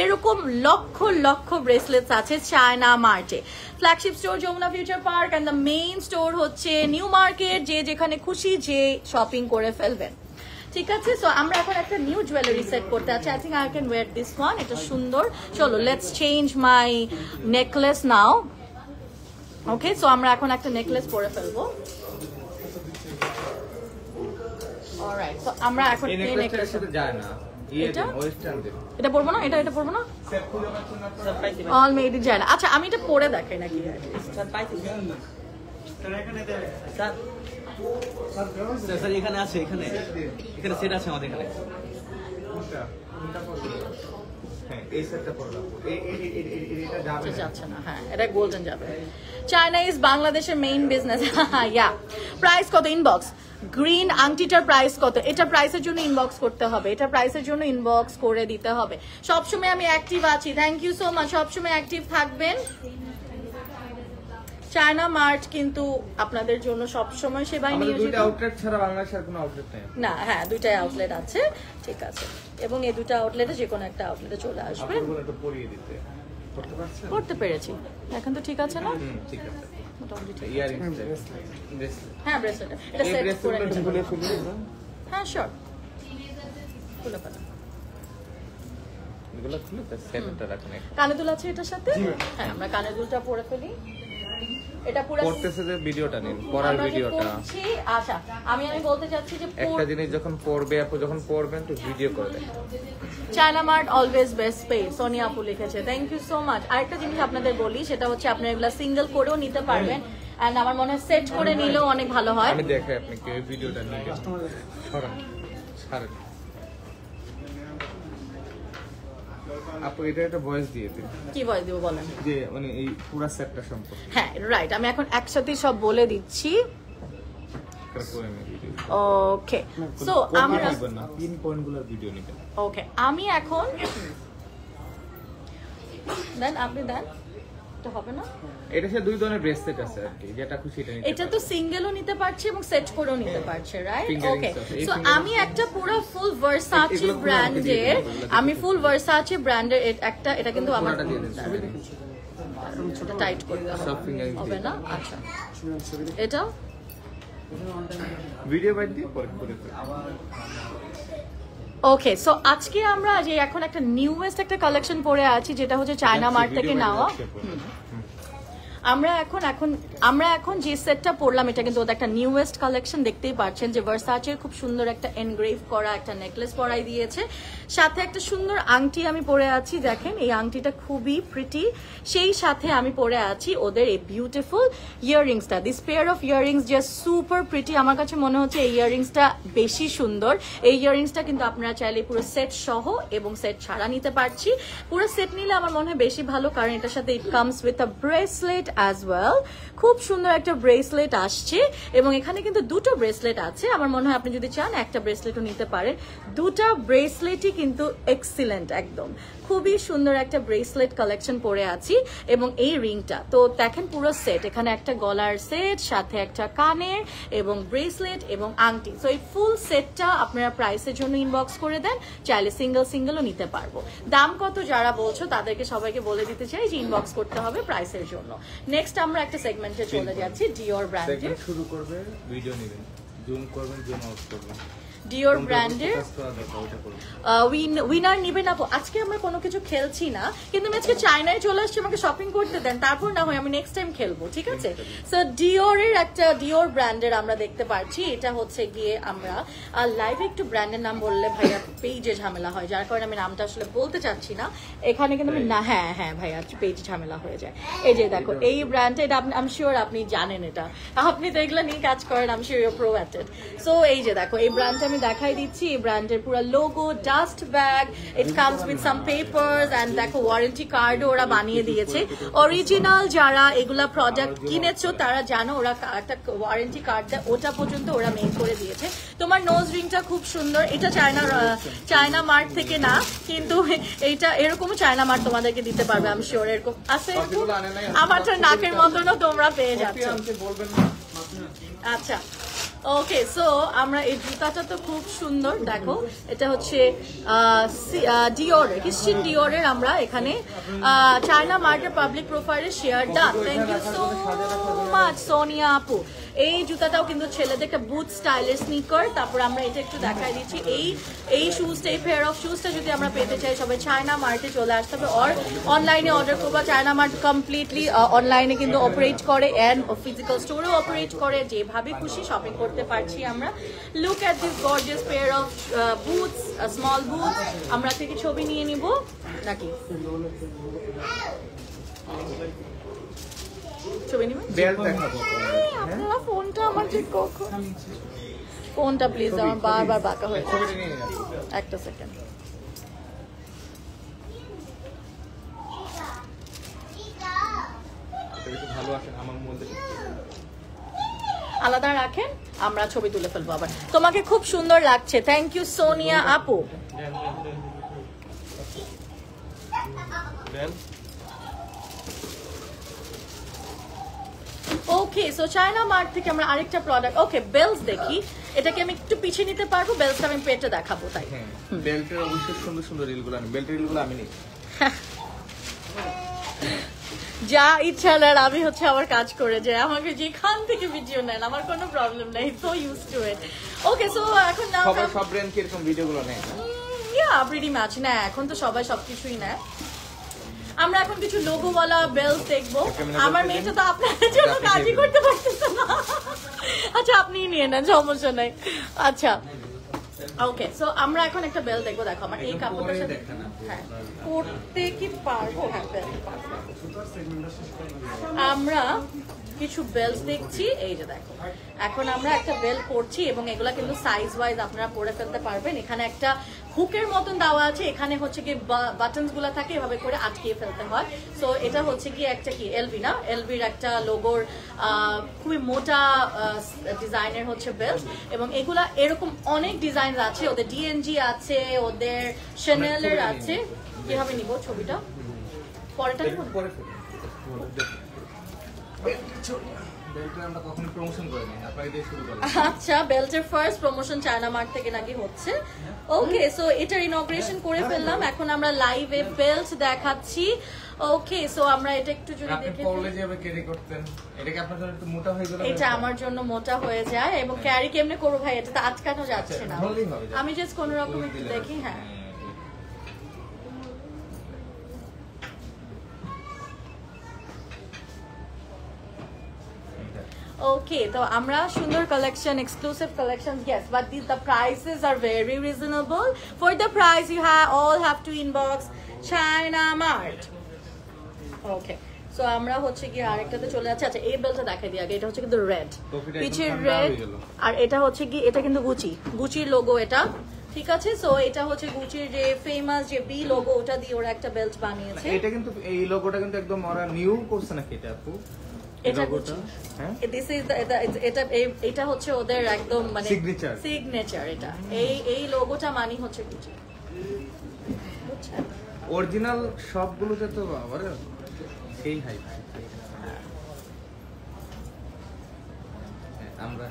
এরকম লক্ষ লক্ষ ব্রেসলেটস আছে চায়না মার্টে। Flagship store Jamuna Future Park and the main store হচ্ছে নিউ মার্কেট। যে যেখানে খুশি যে শপিং করে ফেলবেন, ঠিক আছে। সো আমরা এখন একটা নিউ জুয়েলারি সেট করতে আছি। I think I can wear this one, এটা সুন্দর। চলো let's change my necklace now. Okay, so আমরা এখন একটা নেকলেস পরে ফেলবো। অলরাইট, সো আমরা এখন এই নেকলেসের সাথে যায় না, এটা পরবো না, এটা পরবো না, অল মেড ইন চায়না। আচ্ছা আমি এটা পরে দেখাই নাকি? স্যার এখানে আছে, এখানে সেট আছে আমাদের এখানে। যাচ্ছে না, হ্যাঁ এটা গোল্ডেন যাবে। চায়না ইজ বাংলাদেশের মেইন বিজনেস। ইয়া, প্রাইস কত? ইনবক্স। গ্রিন আংটিটার প্রাইস কত? এটা প্রাইসের জন্য ইনবক্স করতে হবে, এটা প্রাইসের জন্য ইনবক্স করে দিতে হবে। সবসময় আমি অ্যাক্টিভ আছি, থ্যাংক ইউ সো মাচ। সবসময় অ্যাক্টিভ থাকবেন। চায়না মার্ট কিন্তু আপনাদের জন্য সবসময় সেবাই নিয়োজিত। দুইটা আউটলেট ছাড়া বাংলাদেশের কোনো আউটলেট নেই না, হ্যাঁ দুইটাই আউটলেট আছে, ঠিক আছে। এবং এই দুটো আউটলেটে যে কোনো একটা আউটলেটে চলে আসবে। করতে পেরেছি, এখন তো ঠিক আছে না? ঠিক আছে, মোটামুটি ঠিক আছে। ইয়ারিংস, হ্যাঁ ব্রেসলেট, এটা সেট করে নিতে হবে। হ্যাঁ শিওর, খুলে ফেলো। এগুলো খুলে তো সেটটা রাখুন। কানে দুল আছে এটার সাথে? হ্যাঁ আমরা কানে দুলটা পরে ফেলি। এটা পুরো পড়তেছে যে ভিডিওটা নিন, পড়ার ভিডিওটা। আচ্ছা আমি বলতে চাচ্ছি যে একটা জিনিস যখন পড়বে, আপু যখন পড়বেন তো ভিডিও করে দেন। চায়না মার্ট অলওয়েজ বেস্ট পে, সোনিয়া আপু লিখেছে, থ্যাংক ইউ সো মাচ। আরেকটা জিনিস আপনাদের বলি, সেটা হচ্ছে আপনারা এগুলা সিঙ্গেল করেও নিতে পারবেন, এন্ড আমার মনে হয় সেট করে নিলেও অনেক ভালো হয়। আমি দেখাই আপনি কি ভিডিওটা নিবেন। ছাড়েন আপু, এটা একটা ভয়েস দিয়ে দিন। কি ভয়েস দিব বলেন? যে মানে এই পুরো সেটটা সম্পর্কে। হ্যাঁ রাইট, আমি এখন একসাথে সব বলে দিচ্ছি। ওকে, সো আমরা পিন পয়েন্টগুলোর ভিডিও নেবেন। ওকে, আমি এখন দেন, আপনি দেন, তো হবে না? এটা সে দুই ধরনের ব্রেসলেট আছে আর কি, যেটা খুশি এটা নিতে। এটা তো সিঙ্গেলও নিতে পারছে এবং সেট করেও নিতে পারছে, রাইট? ওকে, সো আমি একটা পুরো ফুল ভার্সাচে ব্র্যান্ডের, আমি ফুল ভার্সাচে ব্র্যান্ডের একটা, এটা কিন্তু আমার এটা টাইট করতে হবে না? আচ্ছা এটা ভিডিও বাইট দিয়ে পরে করে ফেলুন। ওকে, সো আজকে আমরা যে এখন একটা নিউয়েস্ট একটা কালেকশন পরে আছি, যেটা হচ্ছে চায়না মার্ট থেকে নেওয়া। আমরা এখন যে সেটটা পরলাম, এটা কিন্তু ওদের একটা নিউয়েস্ট কালেকশন, দেখতেই পাচ্ছেন যে ভার্সাচের খুব সুন্দর একটা এনগ্রেভ করা একটা নেকলেস পরাই দিয়েছে, সাথে একটা সুন্দর আংটি আমি পরে আছি। দেখেন এই আংটিটা খুবই প্রিটি, সেই সাথে আমি পরে আছি ওদের এই বিউটিফুল ইয়াররিংসটা। This pair of earrings just super pretty. আমার কাছে মনে হচ্ছে এই ইয়াররিংসটা বেশি সুন্দর। এই ইয়াররিংসটা কিন্তু আপনারা চাইলে পুরো সেট সহ এবং সেট ছাড়া নিতে পারছি। পুরো সেট নিলে আমার মনে হয় বেশি ভালো, কারণ এটার সাথে ইট comes with a bracelet as well. খুব সুন্দর একটা ব্রেসলেট আসছে এবং এখানে কিন্তু দুটো ব্রেসলেট আছে। আমার মনে হয় আপনি যদি চান একটা ব্রেসলেটও নিতে পারেন। দুটা ব্রেসলেটই কিন্তু এক্সিলেন্ট, একদম খুবই সুন্দর একটা ব্রেসলেট কালেকশন পরে আছি। এবং এই রিংটা তো দেখেন পুরো সেট, এখানে একটা গলার সেট, সাথে একটা কানের এবং ব্রেসলেট এবং আংটি। সো এই ফুল সেটটা আপনারা প্রাইসের জন্য ইনবক্স করে দেন, চাইলে সিঙ্গেলও নিতে পারবো। দাম কত যারা বলছো তাদেরকে সবাইকে বলে দিতে চাই যে ইনবক্স করতে হবে প্রাইসের জন্য। নেক্সট আমরা একটা সেগমেন্টে চলে যাচ্ছি, ডিওর ব্র্যান্ডের। শুরু করবে, ভিডিও নেবেন, জুম করবেন, জুম আউট করবেন। ডিওর ব্র্যান্ডের উইনার নিবে না। আজকে আমরা কোনো কিছু খেলছি না, কিন্তু আমি আজকে চায়নায় চলে আসছি, আমাকে শপিং করতে দেন, তারপর না হয় আমি নেক্সট টাইম খেলবো, ঠিক আছে? সো ডিওরের একটা ডিওর ব্র্যান্ডের আমরা দেখতে পাচ্ছি, এটা হচ্ছে গিয়ে আমরা লাইভে একটু ব্র্যান্ডের নাম বললে ভাইয়া পেজে ঝামেলা হয়, যার কারণে আমি নামটা আসলে বলতে চাচ্ছি না এখানে, কিন্তু আমি না, হ্যাঁ হ্যাঁ ভাইয়া পেজে ঝামেলা হয়ে যায়। এই যে দেখো এই ব্র্যান্ডটা, এটা আই এম শিওর আপনি জানেন, এটা আপনি তো এগুলো নিয়ে কাজ করেন, I am sure you pro at it. So এই যে দেখো এই ব্র্যান্ডটা আমি দেখাই দিচ্ছি, এই ব্র্যান্ডের পুরো logo, dust bag, it comes with some papers and দেখো ওয়ারেন্টি কার্ডও ওরা বানিয়ে দিয়েছে। অরিজিনাল যারা এগুলা প্রোডাক্ট কিনেছো তারা জানো ওরা একটা ওয়ারেন্টি কার্ড দেয়, ওটা পর্যন্ত ওরা মেক করে দিয়েছে। তোমার নোজ রিংটা খুব সুন্দর, এটা চায়না মার্ট থেকে না, কিন্তু এইটা এরকমও চায়না মার্ট তোমাদেরকে দিতে পারবে, আমি শিওর এরকম আছে। আমারটা নাকের মতনও তোমরা পেয়ে যাচ্ছ। আচ্ছা ওকে, সো আমরা এই জুতাটা তো খুব সুন্দর, দেখো এটা হচ্ছে ডিওরের, ক্রিশ্চিয়ান ডিওরের। আমরা এখানে চায়না মার্কেট পাবলিক প্রোফাইলের share done, thank you so much Sonia আপু। এই জুতাটাও কিন্তু ছেলেদের একটা বুট স্টাইলের স্নিকার। তারপর আমরা এটা একটু দেখাই দিচ্ছি, এই শুজটা, এই পেয়ার অফ শুজটা যদি আমরা পেতে চাই সবাই চায়না মার্টে চলে আসতে হবে, অর অনলাইনে অর্ডার করবো। চায়না মার্ট কমপ্লিটলি অনলাইনে কিন্তু অপারেট করে অ্যান্ড ফিজিক্যাল স্টোরেও অপারেট করে, যেভাবে খুশি শপিং করতে পারছি আমরা। Look at this gorgeous pair of boots, small boots. আমরা থেকে ছবি নিয়ে নিব নাকি ছবি নিবেন? আপনারা ফোনটা আমার ঠিক কখন, ফোনটা প্লিজ, আমার বারবার বাঁকা হয়ে যাচ্ছে, একটা সেকেন্ড। আলাদা রাখেন, আমরা ছবি তুলে ফেলবো আবার। তোমাকে খুব সুন্দর লাগছে, থ্যাংক ইউ সোনিয়া আপু। ওকে, সো চায়না মার্ট থেকে আমরা আরেকটা প্রোডাক্ট, ওকে বেলস দেখি, এটাকে আমি একটু পিছিয়ে নিতে পারবো, বেলসটা আমি পেটে দেখাবো, তাই বেল্টের অবশ্যই সুন্দর সুন্দর রিলগুলো আমি, বেল্টের রিলগুলো আমি নিই। যা ইচ্ছা নেন, আমি হচ্ছে আমার কাজ করে যাই, আমাকে যেখান থেকে ভিডিও নেন আমার কোনো প্রবলেম নাই, so use to it. Okay, so এখন না সব ব্র্যান্ড কি এরকম ভিডিওগুলো নেয়? ইয়া প্রিটি ম্যাচ না, এখন তো সবাই সবকিছুই নেয়। আমরা এখন কিছু লোগোওয়ালা বেল্ট দেখবো। আমার মেয়েটা তো আপনাদের জন্য কাজই করতে পারতেছে না। আচ্ছা আপনিই নিয়ে নেন, সমস্যা নাই। আচ্ছা ওকে, সো আমরা এখন একটা বেল দেখবো। দেখো আমার এই কাপড়টার সাথে হ্যাঁ পরতে কি পারবো? হ্যাঁ বেল্ট পারবো। আমরা কিছু বেল্ট দেখছি, এই যে দেখো এখন আমরা একটা বেল্ট পরছি এবং এগুলা কিন্তু সাইজ ওয়াইজ আপনারা পরে ফেলতে পারবেন। এখানে একটা হুকের মতন দেওয়া আছে, এখানে হচ্ছে কি বাটনস গুলা থাকে, এভাবে করে আটকিয়ে ফেলতে হয়। সো এটা হচ্ছে কি একটা কি এলভি না, এলভির একটা লোগোর খুবই মোটা ডিজাইনের হচ্ছে বেল্ট, এবং এগুলা এরকম অনেক ডিজাইন আছে, ওদের ডিএনজি আছে, ওদের শ্যানেলের আছে। কিভাবে নিব ছবিটা? পরেটা নিব? আচ্ছা, বেল্টের ফার্স্ট প্রমোশন চায়না মার্ট থেকে নাকি হচ্ছে। ওকে, সো এটার ইনগ্রেশন করে ফেললাম, এখন আমরা লাইভে বেল্ট দেখাচ্ছি। ওকে, সো আমরা এটা একটু যদি দেখে, এটা আমার জন্য মোটা হয়ে যায় এবং ক্যারি কেমনে করবো ভাই, এটা তো আটকানো যাচ্ছে না, আমি জাস্ট কোন রকম একটু দেখি। হ্যাঁ ওকে, তো আমরা সুন্দর collection, exclusive collection, yes, but the prices are very reasonable. For the price you all have to inbox China Mart. Okay, so আমরা হচ্ছে কি আরেকটাতে চলে যাচ্ছে। আচ্ছা এই বেলটা দেখাই দিই আগে, এটা হচ্ছে কিন্তু রেড, পিচের রেড, আর এটা হচ্ছে কি, এটা কিন্তু গুচির লোগো এটা, ঠিক আছে? সো এটা হচ্ছে গুচির যে ফেমাস যে বি লোগো, ওটা দিয়ে ওরা একটা বেল্ট বানিয়েছে। এটা কিন্তু এই লোগোটা কিন্তু একদম ওরা নিউ করছে নাকি এটা আপু? এটা গুচি, দিস ইজ এটা হচ্ছে ওদের একদম মানে সিগনেচার। এটা এই লোগোটা মানে হচ্ছে গুচি, বুঝছেন? অরিজিনাল সবগুলোতে তো আবার সেই হাই আমরা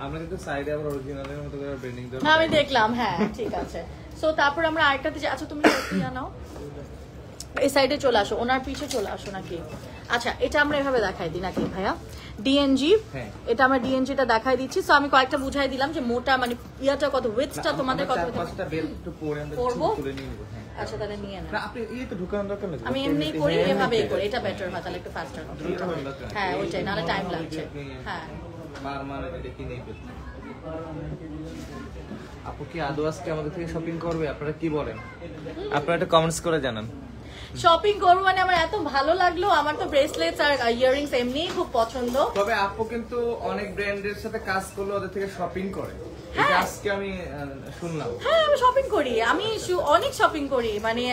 আমরা কিন্তু সাইডে আবার অরিজিনালের মতো করে ব্র্যান্ডিং দেব, আমি দেখলাম। হ্যাঁ ঠিক আছে, সো তারপর আমরা আরেকটাতে, আচ্ছা তুমি নাও এই সাইডে চলে আসো, ওনার পিছে চলে আসো নাকি? আচ্ছা এটা আমরা এভাবে দেখাই দিই নাকি ভাইয়া ডিএনজি হ্যাঁ। এটা আমরা ডিএনজিটা দেখাই দিচ্ছি সো আমি কয়েকটা বুঝাই দিলাম যে মোটা মানে ইয়াটা কত উইথটা তোমাদের কত চার পাঁচটা বেল্ট একটু পরে আমরা পরবো? তুলে নিয়ে নেব। হ্যাঁ আচ্ছা তাহলে নিয়ে নাও না আপনি এই তো ঢুকানোর দরকার নেই। আমি এমনি করি এভাবেই করি এটা বেটার হয় তাহলে একটু ফাস্টার হবে হ্যাঁ ওইটাই নাহলে টাইম লাগছে হ্যাঁ বারবার দেখি নেই পেতে। আপু কি আদৌ আজকে আমাদের থেকে শপিং করবে? আপনারা কি বলেন? আপনারা একটা কমেন্টস করে জানান। শপিং করবো মানে আমার এত ভালো লাগলো আমার তো ব্রেসলেটস আর ইয়াররিংস এমনিই খুব পছন্দ তবে আপু কিন্তু অনেক ব্র্যান্ডের সাথে কাজ করলে ওদের থেকে শপিং করে। হ্যাঁ। এটা আজকে আমি শুনলাম। হ্যাঁ আমি শপিং করি আমি অনেক শপিং করি মানে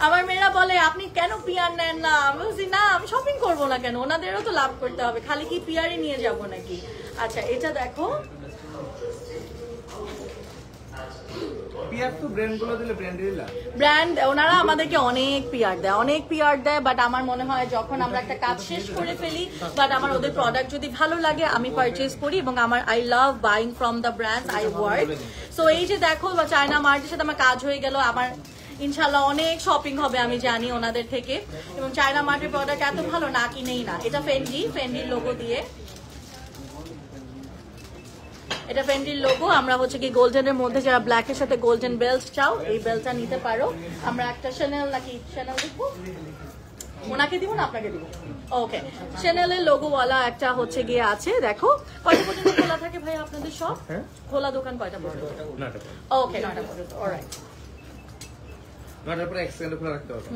আমার মেয়েরা বলে আপনি কেন পিয়ার নেন না আমি বলছি না আমি শপিং করবো না কেন ওনাদেরও তো লাভ করতে হবে খালি কি পিয়ারই নিয়ে যাব নাকি আচ্ছা এটা দেখো পিয়ার তো ব্র্যান্ডগুলো দিলে ব্র্যান্ডেরই লাভ। ব্র্যান্ড ওনারা আমাদেরকে অনেক পিয়ার দেয় বাট আমার মনে হয় যখন আমরা একটা কাজ শেষ করে ফেলি বাট আমার ওদের প্রোডাক্ট যদি ভালো লাগে আমি পারচেজ করি এবং আমার I love buying from the brands I work so এই যে দেখো বা চায়না মার্টের সাথে আমার কাজ হয়ে গেল আমার ইনশাল্লাহ অনেক শপিং হবে আমি জানি ওনাদের থেকে এবং চায়না মার্টের প্রোডাক্ট এত ভালো না কিনেই না এটা ফেন্ডির লোগো দিয়ে এটা ফেন্ডির লোগো আমরা হচ্ছে কি গোল্ডেনের মধ্যে যারা ব্ল্যাক এর সাথে গোল্ডেন বেল্ট চাও এই বেল্টটা নিতে পারো আমরা একটা শ্যানেল নাকি শ্যানেল দেখবো ওনাকে দিব না আপনাকে দিব ওকে শ্যানেলের লোগোওয়ালা একটা হচ্ছে গিয়ে আছে দেখো কয়টা পর্যন্ত খোলা থাকে ভাই আপনাদের সব খোলা দোকান কয়টা পর্যন্ত ওকে 9টা পর্যন্ত অলরাইট নটার পরে এক সেকেন্ড খোলা রাখতে হবে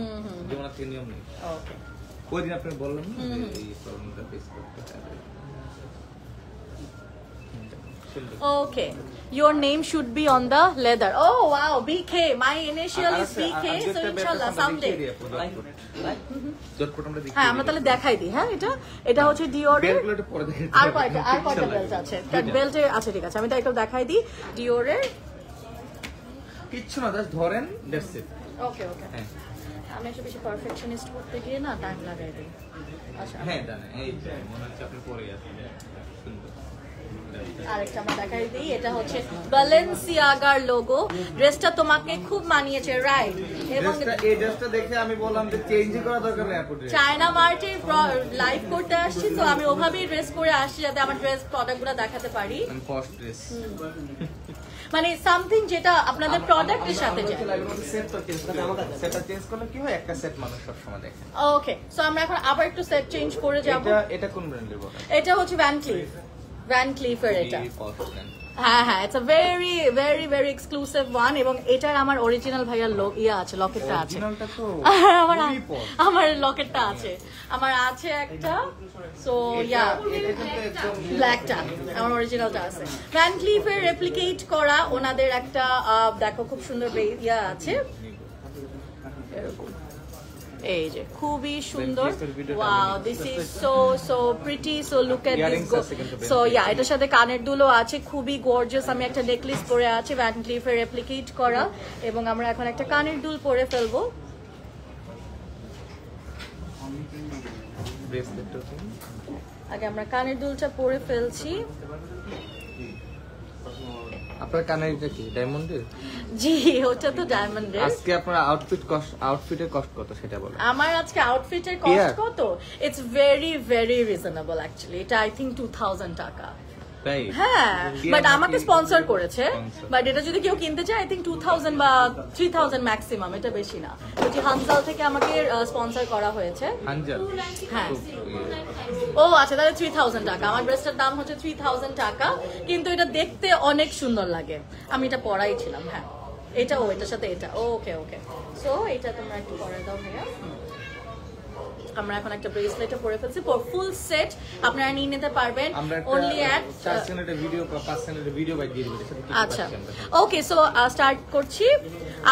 যেমন আজকে নিয়ম নেই। ওকে ওই দিন আপনি বললেন না যে এই প্রবলেমটা ফেস করতে হবে। Okay, your name should be on the leather. Oh wow, BK. My initial is BK, so inshallah someday. জটপট আমরা দেখি। হ্যাঁ আমরা তাহলে দেখাই দিই হ্যাঁ এটা হচ্ছে ডিওরের বেল্টগুলো একটু পরে দেখি। আর কয়টা বেল্ট আছে বেল্টে আছে ঠিক আছে আমি তাই একটু দেখাই দিই ডিওরের কিচ্ছু না জাস্ট ধরেন দ্যাটস ইট। ওকে হ্যাঁ আমি একটু বেশি পারফেকশনিস্ট করতে গিয়ে না টাইম লাগাই দিই আচ্ছা হ্যাঁ জানেন এই যে মনে হচ্ছে আপনি পরে আছেন সুন্দর। আরেকটা আমরা দেখাই দিই এটা হচ্ছে বালেন্সিয়াগার লোগো ড্রেসটা তোমাকে খুব মানিয়েছে রাইট এবং এই ড্রেসটা দেখে আমি বললাম যে চেঞ্জই করা দরকার নেই আপু ড্রেস। চায়না মার্টে লাইভ করতে আসছি তো আমি ওভাবেই ড্রেস করে আসছি যাতে আমার ড্রেস প্রোডাক্টগুলো দেখাতে পারি আমি পস্ট ড্রেস মানে সামথিং যেটা আপনাদের প্রোডাক্টের সাথে যায় সেট তো চেঞ্জ করতে হবে। সেটটা চেঞ্জ করলে কি হয় একটা সেট মানুষ সব সময় দেখে। ওকে সো আমরা এখন আবার একটু সেট চেঞ্জ করে যাব এটা কোন ব্র্যান্ডের বলেন? এটা হচ্ছে ভ্যান ক্লিফের এটা হ্যাঁ it's a very exclusive one এবং এটার আমার অরিজিনাল ভাইয়ার আছে লকেটটা আছে অরিজিনালটা তো আমার লকেটটা আছে আমার আছে একটা সো ইয়া ব্ল্যাকটা আমার অরিজিনালটা আছে ভ্যান ক্লিফের রেপ্লিকেট করা ওনাদের একটা দেখো খুব সুন্দর ইয়া আছে এই যে খুবই সুন্দর wow this is so pretty so look at this so yeah এটার সাথে কানের দুলও আছে খুবই গর্জিয়াস আমি একটা নেকলেস পরে আছে ভ্যান ক্লিফের রেপ্লিকেট করা এবং আমরা এখন একটা কানের দুল পরে ফেলবো আগে আমরা কানের দুলটা পরে ফেলছি আপনার কানের এটা কি ডায়মন্ডের? জি ওটা তো ডায়মন্ডের আজকে আপনার আউটফিটের কস্ট কত সেটা বলেন। আমার আজকে আউটফিটের কস্ট কত ইটস ভেরি রিজনেবল অ্যাকচুয়ালি এটা আই থিংক 2000 টাকা তাই হ্যাঁ বাট আমাকে স্পন্সর করেছে বাট এটা যদি কেউ কিনতে চায় আই থিংক 2000 বা 3000 ম্যাক্সিমাম এটা বেশি না ওই হানজাল থেকে আমাকে স্পন্সর করা হয়েছে হানজাল হ্যাঁ ও আচ্ছা তাহলে 3000 টাকা আমার ড্রেসটার দাম হচ্ছে 3000 টাকা কিন্তু এটা দেখতে অনেক সুন্দর লাগে আমি এটা পরাই ছিলাম হ্যাঁ এটার সাথে এটা ওকে সো এটা তোমরা একটু পরে দাও ভাইয়া আমরা এখন একটা ব্রেসলেটও পরে ফেলছি ফুল সেট আপনারা নিয়ে নিতে পারবেন অনলি অ্যাট 4 সেকেন্ডের ভিডিও বা 5 সেকেন্ডের ভিডিও বাই দিয়ে দিবেন সেটা কি আচ্ছা ওকে সো স্টার্ট করছি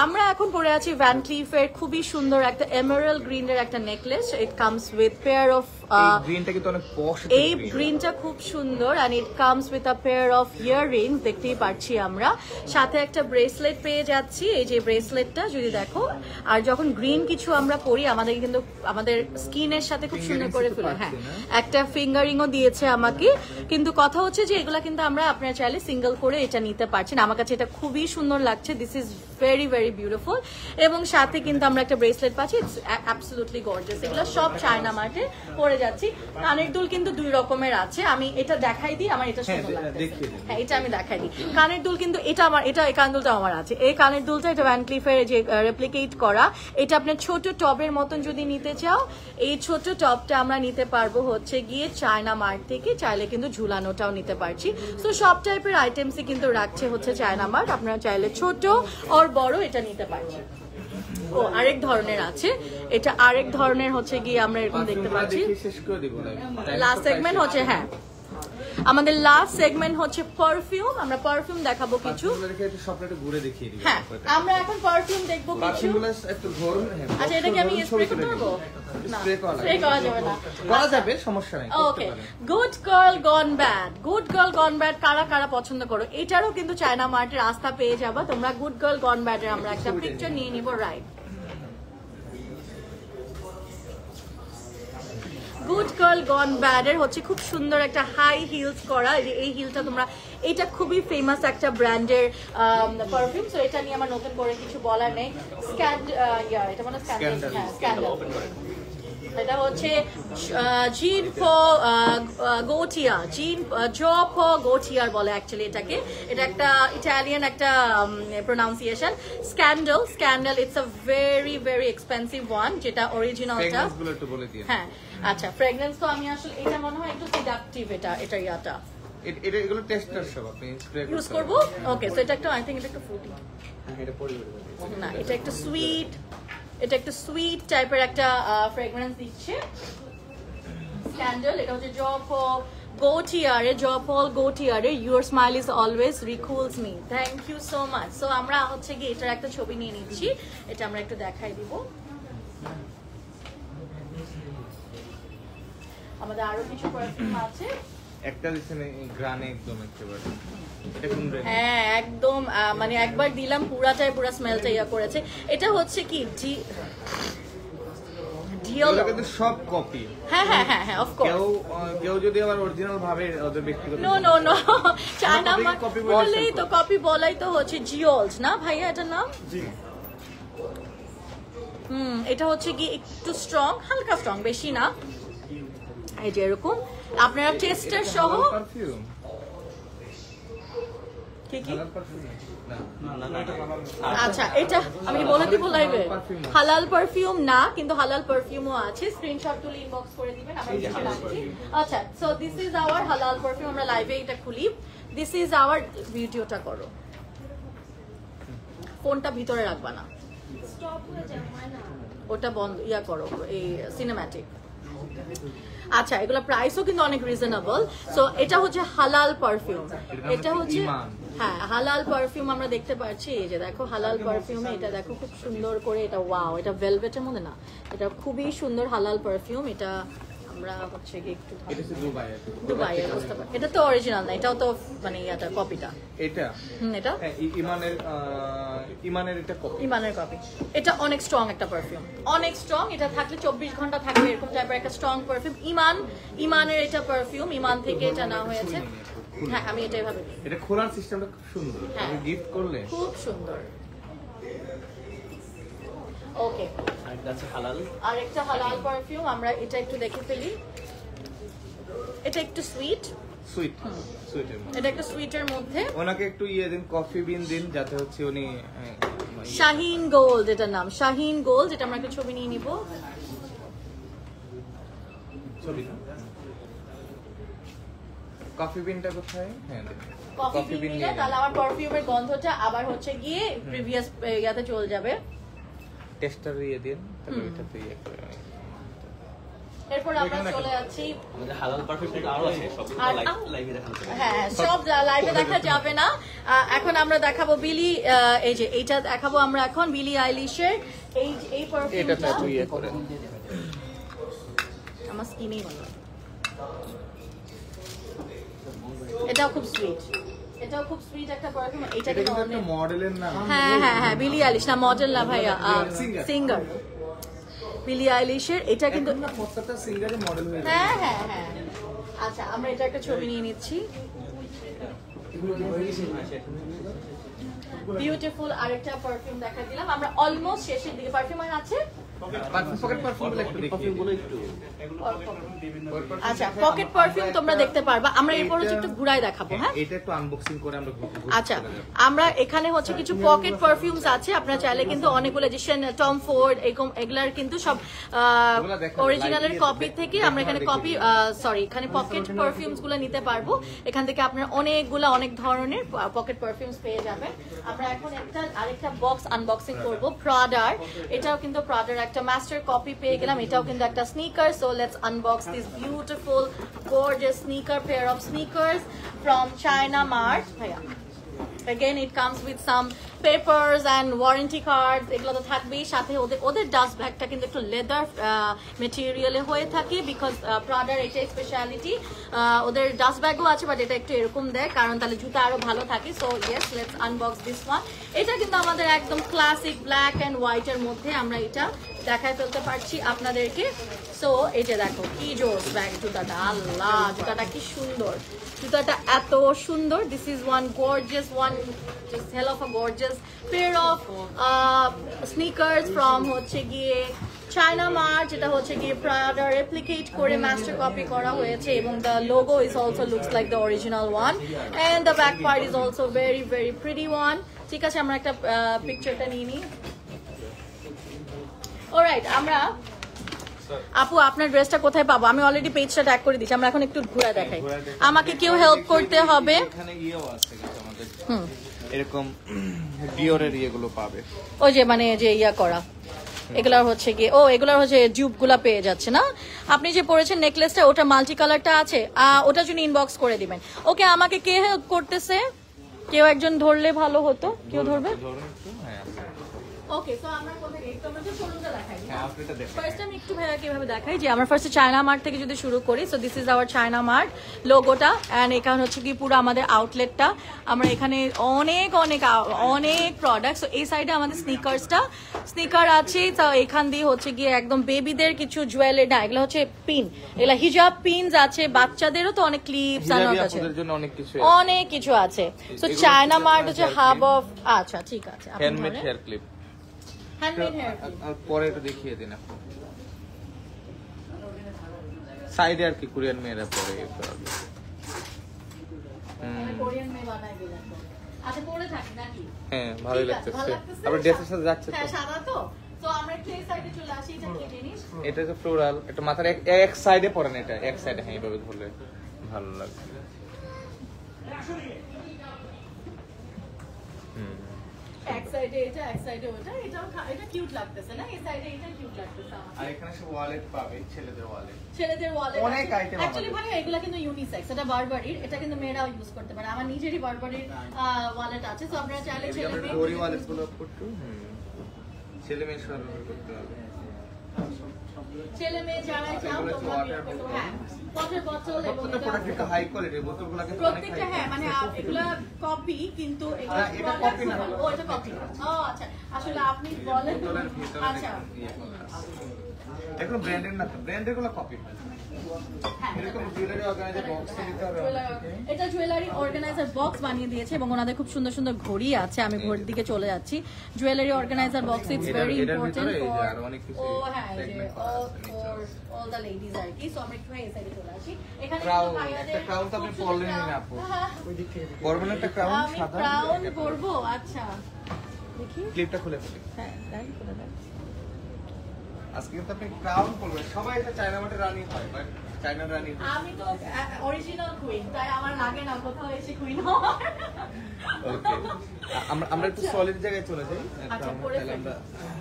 আমরা এখন পরে আছি ভ্যান ক্লিফের খুবই সুন্দর একটা এমারাল্ড গ্রিনের একটা necklace it comes with pair of গ্রিনটা কিন্তু অনেক পশ এই গ্রিনটা খুব সুন্দর and it comes with a pair of earrings দেখতেই পাচ্ছি আমরা সাথে একটা ব্রেসলেট পেয়ে যাচ্ছি এই যে ব্রেসলেটটা যদি দেখো আর যখন গ্রিন কিছু আমরা পরি আমাদের কিন্তু আমাদের স্কিনের সাথে খুব সুন্দর করে ফেলে হ্যাঁ একটা ফিঙ্গারিংও দিয়েছে আমাকে কিন্তু কথা হচ্ছে যে এগুলা কিন্তু আমরা আপনারা চাইলে সিঙ্গেল করে এটা নিতে পারছেন আমার কাছে এটা খুবই সুন্দর লাগছে দিস ইজ ভেরি বিউটিফুল এবং সাথে কিন্তু আমরা একটা ব্রেসলেট পাচ্ছি ইটস অ্যাবসলিউটলি গর্জিয়াস এগুলো সব চায়না মার্টে পরে যাচ্ছি। কানের দুল কিন্তু 2 রকমের আছে, আমি এটা দেখাই দিই, আমার এটা সুন্দর লাগছে। হ্যাঁ এটা আমি দেখাই দিই। কানের দুল কিন্তু এটা আমার, এটা এই কানের দুলটা আমার আছে। এই কানের দুলটা এটা ভ্যান ক্লিফের যে রেপ্লিকেট করা, এটা আপনার ছোট টবের মতন যদি নিতে চাও, এই ছোট টবটা আমরা নিতে পারবো হচ্ছে গিয়ে চায়না মার্ট থেকে, চাইলে কিন্তু ঝুলানোটাও নিতে পারছি। সো সব টাইপের আইটেমসই কিন্তু রাখছে হচ্ছে চায়না মার্ট, আপনারা চাইলে ছোট আর বড় এটা নিতে পারছেন। ও আরেক ধরনের আছে, এটা আরেক ধরনের হচ্ছে গিয়ে আমরা এরকম দেখতে পাচ্ছি। লাস্ট সেগমেন্ট হচ্ছে, হ্যাঁ আমাদের লাস্ট সেগমেন্ট হচ্ছে পারফিউম, আমরা পারফিউম দেখাবো কিছু। হ্যাঁ আমরা এখন পারফিউম দেখবো কিছু। আচ্ছা এটা কি আমি স্প্রে করতে পারবো? না স্প্রে করা যাবে না, করা যাবে, সমস্যা নাই। ওকে, গুড গার্ল গন ব্যাড, গুড গার্ল গন ব্যাড কারা কারা পছন্দ করো, এটারও কিন্তু চায়না মার্টের আস্থা পেয়ে যাবা তোমরা। গুড গার্ল গন ব্যাডের আমরা একটা পিকচার নিয়ে নিব, রাইট। গুড গার্ল গন ব্যাড এর হচ্ছে খুব সুন্দর একটা হাই হিলস করা, এই হিলটা তোমরা, এটা খুবই ফেমাস একটা ব্র্যান্ডের পারফিউম। সো এটা নিয়ে আমার নতুন করে কিছু বলার নেই। এটা মানে স্ক্যান্ডাল, এটা হচ্ছে জিন ফো গোটিয়া, জিন জব ফো গোটিয়ার বলে অ্যাকচুয়ালি এটাকে, এটা একটা ইটালিয়ান একটা pronunciation. Scandal, scandal it's a very very expensive one, যেটা অরিজিনালটা। হ্যাঁ আচ্ছা ফ্রেগরেন্স তো আমি আসলে এটা মনে হয় একটু সিডাকটিভ, এটা ইয়াটা এটা এগুলো টেস্টার সব আপনি স্প্রে ইউজ করব। ওকে সো এটা একটু আই থিং এটা একটু ফ্রুটি, না এটা একটু সুইট, এটা একটা সুইট টাইপের একটা ফ্রেগরেন্স দিচ্ছে স্ক্যান্ডাল। এটা হচ্ছে Jean Paul Gaultier, Jean Paul Gaultier your smile is always recalls me, thank you so much. So আমরা হচ্ছে কি এটার একটা ছবি নিয়ে নিচ্ছি, এটা আমরা একটু দেখাই দিব। আমাদের আরো কিছু পারফিউম আছে, একটা দিছেন গ্রানে একদম একেবারে, হ্যাঁ একদম মানে একবার দিলাম পুরাটাই, পুরা স্মেলটা ইয়া করেছে। এটা হচ্ছে কি ডিওলো, কিন্তু সব কপি। হ্যাঁ হ্যাঁ হ্যাঁ হ্যাঁ অফ কোর্স। কেউ যদি আবার অরিজিনাল ভাবে ওদের ব্যক্তিগত, no no no China Mart বলেই তো কপি, বলাই তো হচ্ছে জিওলস না ভাইয়া এটার নাম। জি এটা হচ্ছে কি একটু স্ট্রং, হালকা স্ট্রং, বেশি না। এই যে এরকম আপনারা টেস্টার সহ পারফিউম, কি কি না আচ্ছা এটা আমি কি বলে দিব লাইভে? হালাল পারফিউম না, কিন্তু হালাল পারফিউমও আছে, স্ক্রিনশট তুলে ইনবক্স করে দিবেন, আমরা লিখে রাখছি। আচ্ছা সো দিস ইজ আওয়ার হালাল পারফিউম, আমরা লাইভে এটা খুলি। দিস ইজ আওয়ার, ভিডিওটা করো, ফোনটা ভিতরে রাখবা না, ওটা বন্ধ ইয়া করো, এই সিনেম্যাটিক। আচ্ছা এগুলো প্রাইসও কিন্তু অনেক রিজনেবল। সো এটা হচ্ছে হালাল পারফিউম, এটা হচ্ছে হ্যাঁ হালাল পারফিউম আমরা দেখতে পাচ্ছি। এই যে দেখো হালাল পারফিউমে এটা দেখো খুব সুন্দর করে, এটা ওয়াও, এটা ভেলভেটের মধ্যে না, এটা খুবই সুন্দর হালাল পারফিউম। এটা আমরা হচ্ছে কি একটু দুবাইয়ের বুঝতে পারি, এটা তো অরিজিনাল না, এটাও তো মানে ইয়াটা কপিটা, এটা এটা ইমানের এটা কপি, ইমানের কপি। এটা অনেক স্ট্রং একটা পারফিউম, অনেক স্ট্রং, এটা থাকলে 24 ঘন্টা থাকবে এরকম টাইপের একটা স্ট্রং পারফিউম। ইমানের এটা পারফিউম, ইমান থেকে এটা না হয়েছে। হ্যাঁ আমি এটাই ভাবি, এটা খোলার সিস্টেমটা খুব সুন্দর, আপনি গিফট করলে খুব সুন্দর। ওকে আরেকটা হালাল পারফিউম আমরা এটা একটু দেখে ফেলি। এটা একটু সুইট, এটা একটা সুইটের মধ্যে। ওনাকে একটু ইয়ে দিন, কফি বিন দিন, যাতে হচ্ছে উনি শাহিন গোল্ড, এটার নাম শাহিন গোল্ড। এটা আমরা একটা ছবি নিয়ে নিব, ছবি না কফি বিনটা কোথায়? হ্যাঁ কফি বিন নিলে তাহলে আমার পারফিউমের গন্ধটা আবার হচ্ছে গিয়ে প্রিভিয়াস ইয়াতে চলে যাবে। টেস্টার ইয়ে দিন, তাহলে এটাতে ইয়ে করে। এরপর আমরা চলে যাচ্ছি, আমাদের হালাল পারফিউম আরো আছে, সব লাইভে দেখানো যাবে। হ্যাঁ সব লাইভে দেখা যাবে না। এখন আমরা দেখাবো বিলি, এই যে এইটা দেখাবো আমরা এখন বিলি আইলিশের এই পারফিউমটা। এটা তো ইয়ে করে আমার স্কিনেই ভালো, এটাও খুব সুইট, এটাও খুব সুইট একটা পারফিউম। এটা কিন্তু একটা মডেলের নাম। হ্যাঁ হ্যাঁ হ্যাঁ বিলি আইলিশ, না মডেল না ভাইয়া, সিঙ্গার বিলি আইলিশের। এটা কিন্তু প্রত্যেকটা সিঙ্গারের মডেল হয়ে যায়। হ্যাঁ হ্যাঁ হ্যাঁ আচ্ছা আমরা এটা একটা ছবি নিয়ে নিচ্ছি। বিউটিফুল আরেকটা পারফিউম দেখা দিলাম। আমরা অলমোস্ট শেষের দিকে। পারফিউম আর আছে? পকেট পারফিউম গুলো একটু দেখি। আচ্ছা, পকেট পারফিউম তোমরা দেখতে পারবা। আমরা এরপর হচ্ছে একটু ঘুরাই দেখাবো। হ্যাঁ, এটা একটু আনবক্সিং করে আমরা আচ্ছা, আমরা এখানে হচ্ছে কিছু পকেট পারফিউমস আছে। আপনারা চাইলে কিন্তু অনেকগুলো টম ফোর্ড এগুলার কিন্তু সব অরিজিনালের কপি থেকে আমরা এখানে এখানে পকেট পারফিউমস গুলো নিতে পারবো। এখান থেকে আপনারা অনেক ধরনের পকেট পারফিউমস পেয়ে যাবেন। আমরা এখন আরেকটা বক্স আনবক্সিং করবো প্রাডার। এটাও কিন্তু প্রাডার একটা মাস্টার কপি পেয়ে গেলাম। এটাও কিন্তু একটা sneaker. So let's unbox this beautiful gorgeous pair of sneakers from China Mart. Again, it comes with some papers and warranty cards. এগুলো তো থাকবেই সাথে। ওদের ডাস্ট ব্যাগটা কিন্তু একটু লেদার মেটেরিয়ালে হয়ে থাকে বিকজ প্রাডার এটা স্পেশালিটি। ওদের ডাস্ট ব্যাগও আছে বাট এটা একটু এরকম দেয় কারণ তাহলে জুতা আরো ভালো থাকে। So yes, let's unbox this one. এটা কিন্তু আমাদের একদম ক্লাসিক ব্ল্যাক অ্যান্ড হোয়াইট এর মধ্যে আমরা এটা দেখায় ফেলতে পারছি আপনাদেরকে। সো এই যে দেখো কি জোস ব্যাগ জুতাটা, আল্লাহ জুতাটা কি সুন্দর, জুতাটা এত সুন্দর। This is one gorgeous just hell of a gorgeous pair of sneakers from হচ্ছে গিয়ে চায়না মার্ট, যেটা হচ্ছে গিয়ে প্রাডা রেপ্লিকেট করে মাস্টার কপি করা হয়েছে এবং the logo is also looks like the original one and the back part is also very very pretty one. ঠিক আছে, আমরা একটা পিকচারটা নিয়ে নিই। অলরাইট, আমরা আপু আপনার ড্রেসটা কোথায় পাবো? আমি অলরেডি পেজটা ট্যাগ করে দিচ্ছি। আমরা এখন একটু ঘুরে দেখাই। আমাকে কেউ হেল্প করতে হবে। এখানে ইয়েও আছে কিন্তু আমাদের এরকম ডিওরের ইয়েগুলো পাবে। ওই যে মানে যে ইয়া করা এগুলার হচ্ছে গিয়ে এগুলার হচ্ছে টিউব গুলা পেয়ে যাচ্ছে না। আপনি যে পরেছেন নেকলেসটা ওটা মাল্টি কালারটা আছে, ওটা জন্য ইনবক্স করে দিবেন। ওকে, আমাকে কে হেল্প করতেছে? কেউ একজন ধরলে ভালো হতো। কেউ ধরবে? ওকে, সো আমরা কোথায় তোমরা তো শোরুমটা দেখাই। ফার্স্ট আমি একটু ভাইয়া কিভাবে দেখাই যে আমরা ফার্স্টে চায়না মার্ট থেকে যদি শুরু করি। So this is our China mart লোগোটা এন্ড এখানে হচ্ছে কি পুরো আমাদের আউটলেটটা। আমরা এখানে অনেক প্রোডাক্ট। সো এই সাইডে আমাদের স্নিকার আছে। তো এখান দিয়ে হচ্ছে গিয়ে একদম বেবিদের কিছু জুয়েলারি, না এগুলো হচ্ছে পিন, এগুলা হিজাব পিনস আছে। বাচ্চাদেরও তো অনেক ক্লিপস আছে, অনেক কিছু আছে। সো চায়না মার্ট হচ্ছে হাব অফ। আচ্ছা ঠিক আছে, handmade hair clip, handmade hair পরে এটা দেখিয়ে দিন আপনি। সাইডে আর কি কোরিয়ান মেয়েরা পরে কোরিয়ান মেয়ে বানায় দিলেন। আচ্ছা, পরে থাকি নাকি? হ্যাঁ, ভালোই লাগতেছে। আবার ড্রেসের সাথে যাচ্ছে তো। হ্যাঁ, সাদা তো। তো আমরা একটু এই সাইডে চলে আসি। এটা কি জিনিস? এটা তো ফ্লোরাল। এটা মাথার এক সাইডে পরেন, এটা এক সাইডে। হ্যাঁ, এইভাবে ধরলে ভালো লাগবে। এক সাইডে এটা, এক সাইডে ওটা। এটা কিউট লাগতেছে না? এই সাইডে এটা কিউট লাগতেছে আমার। আর এখানে সব ওয়ালেট পাবে, ছেলেদের ওয়ালেট। অনেক আইটেম অ্যাকচুয়ালি ভাই এগুলা কিন্তু ইউনিসেক্স। এটা বারবারির, এটা কিন্তু মেয়েরাও ইউজ করতে পারে। আমার নিজেরই বারবারির ওয়ালেট আছে। সো আপনারা চাইলে ছেলে মেয়ে ডোরি ওয়ালেট গুলো করতে ছেলে মেয়ে সব করতে হবে। ছেলে মেয়ে যারা চাও তোমরা হ্যাঁ, ওয়াটার বোতল এবং এটা প্রোডাক্টটা হাই কোয়ালিটির বোতলগুলোকে প্রত্যেকটা হ্যাঁ মানে এগুলা কপি কিন্তু এগুলা এটা কপি না। ও এটা কপি। ও আচ্ছা, আসলে আপনি বলেন। আচ্ছা, এখন ব্র্যান্ডের না, তো ব্র্যান্ডের গুলো কপি। এরকম জুয়েলারি অর্গানাইজার বক্স দিতে হবে। এটা জুয়েলারি অর্গানাইজার বক্স বানিয়ে দিয়েছে এবং ওনাদের খুব সুন্দর সুন্দর ঘড়ি আছে। আমি ঘড়ির দিকে চলে যাচ্ছি। Jewellery organiser box it's very important for all the ladies আর কি। সো আমরা একটু এই সাইডে চলে আসি। এখানে একটা ক্রাউন তো আপনি পরলেন না আপু। পরবেন একটা ক্রাউন সাদা। ক্রাউন পরবো? আচ্ছা দেখি ক্লিপটা খুলে ফেলি। হ্যাঁ, তাই খুলে দাও। আজকে কিন্তু আপনি ক্রাউন পরবেন। সবাই এটা চায়না মার্টে রানী হয়, বাট চায়না রানী। আমি তো অরিজিনাল কুইন, তাই আমার লাগে না কোথাও এসে কুইন হওয়ার। ওকে, আমরা একটু সলিড জায়গায় চলে যাই। আচ্ছা, পরে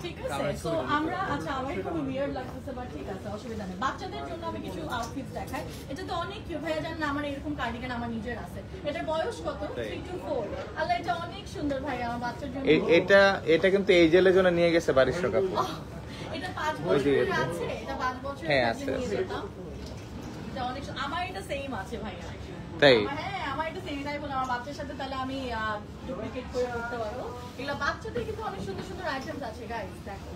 ঠিক আছে। সো আমরা আচ্ছা আমার একটু উইয়ার্ড লাগতেছে বাট ঠিক আছে, অসুবিধা নেই। বাচ্চাদের জন্য আমি কিছু আউটফিট দেখাই। এটা তো অনেক কিউট। ভাইয়া জানেন না আমার এরকম কার্ডিগান আমার নিজের আছে। এটার বয়স কত? 3 to 4। আল্লাহ, এটা অনেক সুন্দর ভাই, আমার বাচ্চার জন্য। এটা কিন্তু এই জেলের জন্য নিয়ে গেছে বাড়ির সকাল। এটা 5 বছরের আছে। এটা 5 বছরের। হ্যাঁ, আছে। এটা অনেক আমার এটা সেম আছে ভাইয়া। তাই? হ্যাঁ, আমার এটা সেম। তাই বলে আমার বাচ্চার সাথে তাহলে আমি ডুপ্লিকেট করে করতে পারবো। এগুলা বাচ্চাদের কিন্তু অনেক সুন্দর সুন্দর আইটেমস আছে গাইস, দেখো।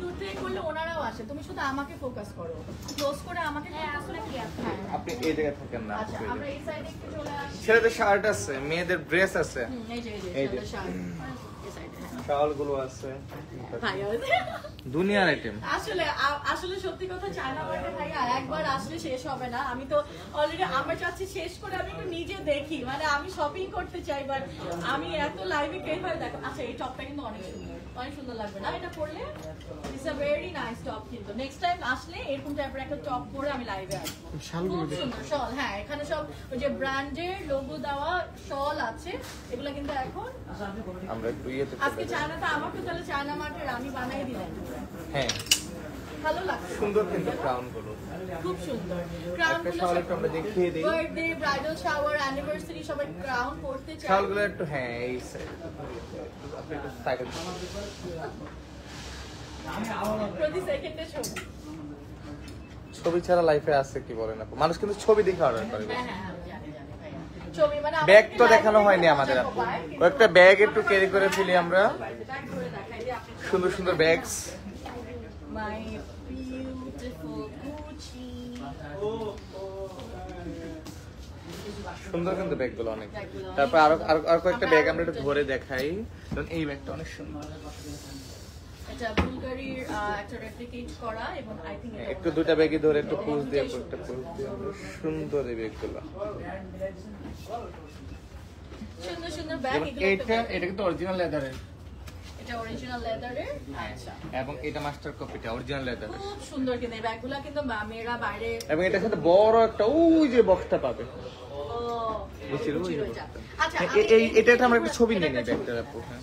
দূর থেকে করলে ওনারাও আসে, তুমি শুধু আমাকে ফোকাস করো, ক্লোজ করে আমাকে আসলে কি হ্যাঁ আপনি এই জায়গায় থাকেন না। আচ্ছা আমরা এই সাইডে একটু চলে আসি। ছেলেদের শার্ট আছে, মেয়েদের ড্রেস আছে, এই যে এই যে। এই সাইডে শাল গুলো আছে, ভাইয়া দুনিয়ার আইটেম। আসলে সত্যি কথা চায়না মার্টে ভাইয়া একবার আসলে শেষ হবে না। আমি তো অলরেডি আমার চাচ্ছি শেষ করে আমি একটু নিজে দেখি, মানে আমি শপিং করতে চাই, বাট আমি এত লাইভে কিভাবে দেখো। আচ্ছা এই টপটা কিন্তু অনেক সুন্দর, অনেক সুন্দর লাগবে না এটা পরলে? It's a very nice top. কিন্তু নেক্সট টাইম আসলে এরকম টাইপের একটা টপ পরে আমি লাইভে আসবো। খুব সুন্দর শল, হ্যাঁ এখানে সব ওই যে ব্র্যান্ডের লোগো দেওয়া শল আছে, এগুলো কিন্তু এখন আমরা একটু ইয়েতে আজকে চায়নাতে আমাকে তাহলে চায়না মার্টের আমি বানাই দিলাম। হ্যাঁ ভালো লাগছে, সুন্দর কিন্তু ক্রাউন গুলো, খুব সুন্দর ক্রাউন একটা গুলো। শাল একটু আমরা দেখিয়ে দিই। বার্থডে, ব্রাইডাল শাওয়ার, অ্যানিভার্সারি সবাই ক্রাউন পড়তে চায়। শাল গুলো একটু হ্যাঁ এই সাইড আপনি একটু সাইডে প্রতি সেকেন্ডে ছবি। ছবি ছাড়া লাইফে আছে কি বলেন আপু? মানুষ কিন্তু ছবি দেখে অর্ডার করে। হ্যাঁ হ্যাঁ আমি জানি ভাইয়া। ছবি মানে ব্যাগ তো দেখানো হয়নি আমাদের আপু, ও একটা ব্যাগ একটু ক্যারি করে ফেলি আমরা, ব্যাগ করে দেখাই যে আপনি সুন্দর সুন্দর ব্যাগস। My beautiful Gucci. সুন্দর কিন্তু ব্যাগ গুলো অনেক। তারপর আরো আরো কয়েকটা ব্যাগ আমরা একটু ধরে দেখাই। কারণ এই ব্যাগটা অনেক সুন্দর, এটা বুলগারির একটা রেপ্লিকেট করা, এবং আই থিংক একটু দুইটা ব্যাগই ধরে একটু পোজ দিয়ে একটা পোজ দিয়ে সুন্দর এই ব্যাগ গুলো। সুন্দর সুন্দর ব্যাগ। এটা কিন্তু অরিজিনাল লেদারের, এটা অরিজিনাল লেদারের। আচ্ছা, এবং এটা মাস্টার কপিটা অরিজিনাল লেদারের। খুব সুন্দর কিন্তু এই ব্যাগগুলো কিন্তু মেয়েরা বাইরে। এবং এটার সাথে বড় একটা ওই যে বক্সটা পাবে। ও বুঝছিল ওই যে রয়েছে। আচ্ছা এই এটা আমরা একটা ছবি নিয়ে নিই ব্যাগটার আপু। হ্যাঁ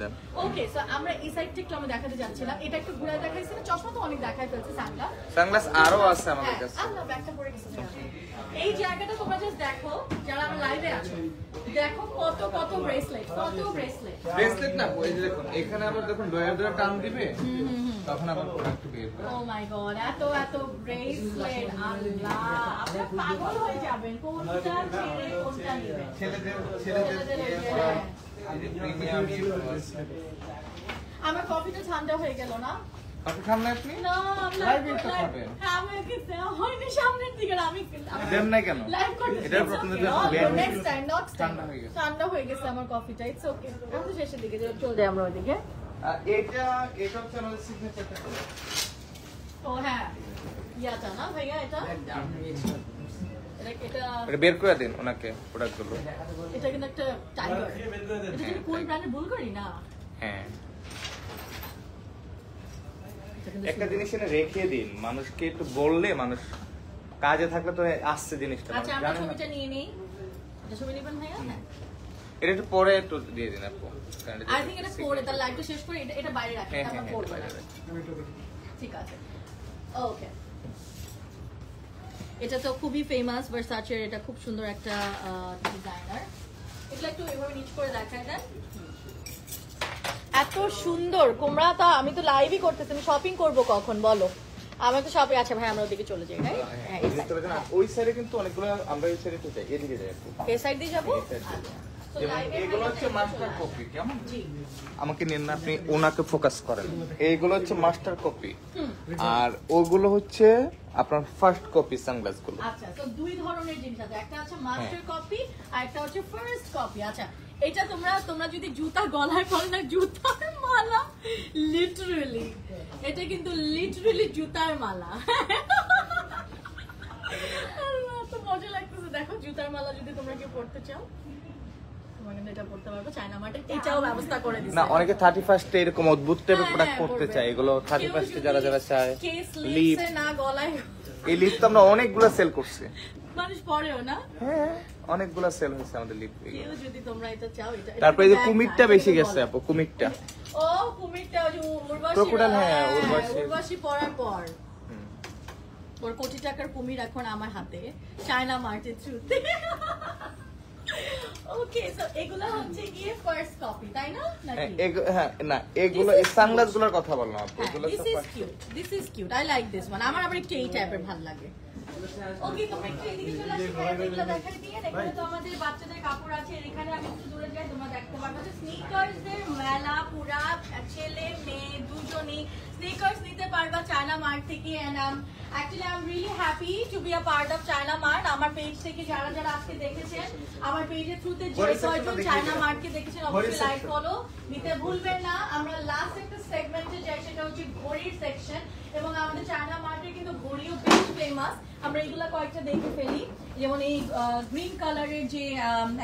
দেন। ওকে, সো আমরা এই সাইডটা একটু আমরা দেখাতে যাচ্ছিলাম। এটা একটু ঘুরে দেখাইছি না, চশমা তো অনেক দেখাই ফেলছে সানগ্লাস। সানগ্লাস আরো আছে আমাদের কাছে। আল্লাহ ব্যাগটা পড়ে গেছে। এই জায়গাটা তোমরা জাস্ট দেখো, যারা আমার লাইভে আছো, দেখো কত কত ব্রেসলেট, কত ব্রেসলেট। ব্রেসলেট না ওই যে দেখুন এখানে আবার দেখুন ডয়ার টান দিবে, তখন আবার প্রোডাক্ট বের হবে। ও মাই গড, এত এত ব্রেসলেট, আল্লাহ আপনি পাগল হয়ে যাবেন। কোনটা ছেড়ে কোনটা নেবেন? ছেলেদের হ্যাঁ। এই যে প্রিমিয়াম আমার কফিটা ঠান্ডা হয়ে গেল না? আপনি খান না আপনি? না, আমি লাইভে তো খাবেন। আমাকে দেওয়া হয়নি সামনের দিকে। আমি দেন না কেন? লাইভ করতে এটার প্রথমে যদি আপনি বের হয়ে নেক্সট টাইম ঠান্ডা হয়ে গেছে। ঠান্ডা হয়ে গেছে আমার কফিটা। ইটস ওকে, এখন তো শেষের দিকে চলে যাই আমরা ওইদিকে। এটা হচ্ছে আমাদের সিগনেচারটা। ও হ্যাঁ, ইয়াটা না ভাইয়া, এটা এটা বের করে দিন ওনাকে প্রোডাক্টগুলো। এটা কিন্তু একটা টাইগার। এটা কিন্তু কোন ব্র্যান্ডের বুলগারি না? হ্যাঁ এটা কিন্তু একটা জিনিস এনে রেখে দিন, মানুষকে একটু বললে মানুষ কাজে থাকলে তো আসছে জিনিসটা। আচ্ছা আমরা ছবিটা নিয়ে নেই। এটা ছবি নেবেন ভাইয়া? হ্যাঁ, এটা একটু পরে একটু দিয়ে দিন আপু। আই থিংক এটা পরে তার লাইভটা শেষ করে এটা বাইরে রাখি, হ্যাঁ তারপর হ্যাঁ পড়বো না। হ্যাঁ ঠিক আছে, ওকে। এটা তো খুবই ফেমাস ভার্সাচের, এটা খুব সুন্দর একটা ডিজাইনার। এগুলো একটু এভাবে নিচ করে দেখায় দেন। এত সুন্দর কোমরা। তো আমি তো লাইভই করতেছি, আমি শপিং করব কখন বলো? আমার তো শপিং। আচ্ছা ভাই আমরা ওদিকে চলে যাই, রাইট? হ্যাঁ, এই side। ওই সাইডে কিন্তু অনেকগুলো, আমরা এই সাইডে তো যাই, এদিকে যাই আপু। এই সাইড দিয়ে যাবো। এই side দিয়ে আচ্ছা। তো যেমন live এ এগুলো ভাইয়া হচ্ছে মাস্টার কপি, কেমন? জি। আমাকে নিন না, আপনি ওনাকে ফোকাস করেন। এইগুলো হচ্ছে মাস্টার কপি, আর ওগুলো হচ্ছে আপনার ফার্স্ট কপি সানগ্লাস গুলো। আচ্ছা, তো দুই ধরনের জিনিস আছে, একটা হচ্ছে মাস্টার কপি আর একটা হচ্ছে ফার্স্ট কপি। আচ্ছা, এটা তোমরা যদি জুতা গলায় পরে না, জুতার মালা, লিটারালি এটা কিন্তু লিটারালি জুতার মালা। আল্লাহ, তো মজা লাগতেছে। দেখো জুতার মালা যদি তোমরা কেউ পড়তে চাও, তোমরা কিন্তু এটা পড়তে পারবে। চায়না মার্টে এটাও ব্যবস্থা করে দিচ্ছে। না অনেকে 31 এ এরকম অদ্ভুত টাইপের প্রোডাক্ট করতে চায়, এগুলো 31 এ যারা যারা চায়। লিপ, না গলায়, এই লিপ তো আমরা অনেকগুলো সেল করছি। মানুষ পরেও না। হ্যাঁ অনেকগুলো সেল হয়েছে আমাদের লিপ। কেউ যদি তোমরা এটা চাও, এটা তারপরে এই যে কুমিরটা বেশি গেছে আপু, কুমিরটা। ও কুমিরটা ওই যে উর্বশী, Crocodile, হ্যাঁ, উর্বশী। উর্বশী পরার পর ওর কোটি টাকার কুমির এখন আমার হাতে, চায়না মার্টের থ্রুতে। ওকে, সো এগুলা হচ্ছে গিয়ে ফার্স্ট কপি, তাই না? নাকি? হ্যাঁ না এগুলো এই সানগ্লাস গুলোর কথা বললাম আপু, হ্যাঁ, এগুলো this তো is first- cute, this is cute, I like this one. আমার আবার একটু এই টাইপের ভালো লাগে। ওকে, তোমরা একটু এদিকে চলে আসো, এগুলো দেখাই দিয়ে। এখানে তো আমাদের বাচ্চাদের কাপড় আছে, এখানে আমি একটু দূরে যাই, তোমরা দেখো রাখতে পারবো। স্নিকার্সের মেলা পুরা, ছেলে মেয়ে দুজনই স্নিকার্স নিতে পারবা চায়না মার্ট থেকে। And actually I'm really happy to be a part of China Mart. আমার পেজ থেকে যারা যারা আজকে দেখেছেন, আমার পেজের থ্রুতে যে কয়জন চায়না মার্টকে দেখেছেন অবশ্যই লাইক ফলো দিতে ভুলবেন না। আমরা লাস্ট একটা সেগমেন্টে যাই, সেটা হচ্ছে ঘড়ির সেকশন, এবং আমাদের চায়না মার্টে কিন্তু ঘড়িও বেশ ফেমাস। আমরা এগুলা কয়েকটা দেখে ফেলি, যেমন এই গ্রিন কালারের যে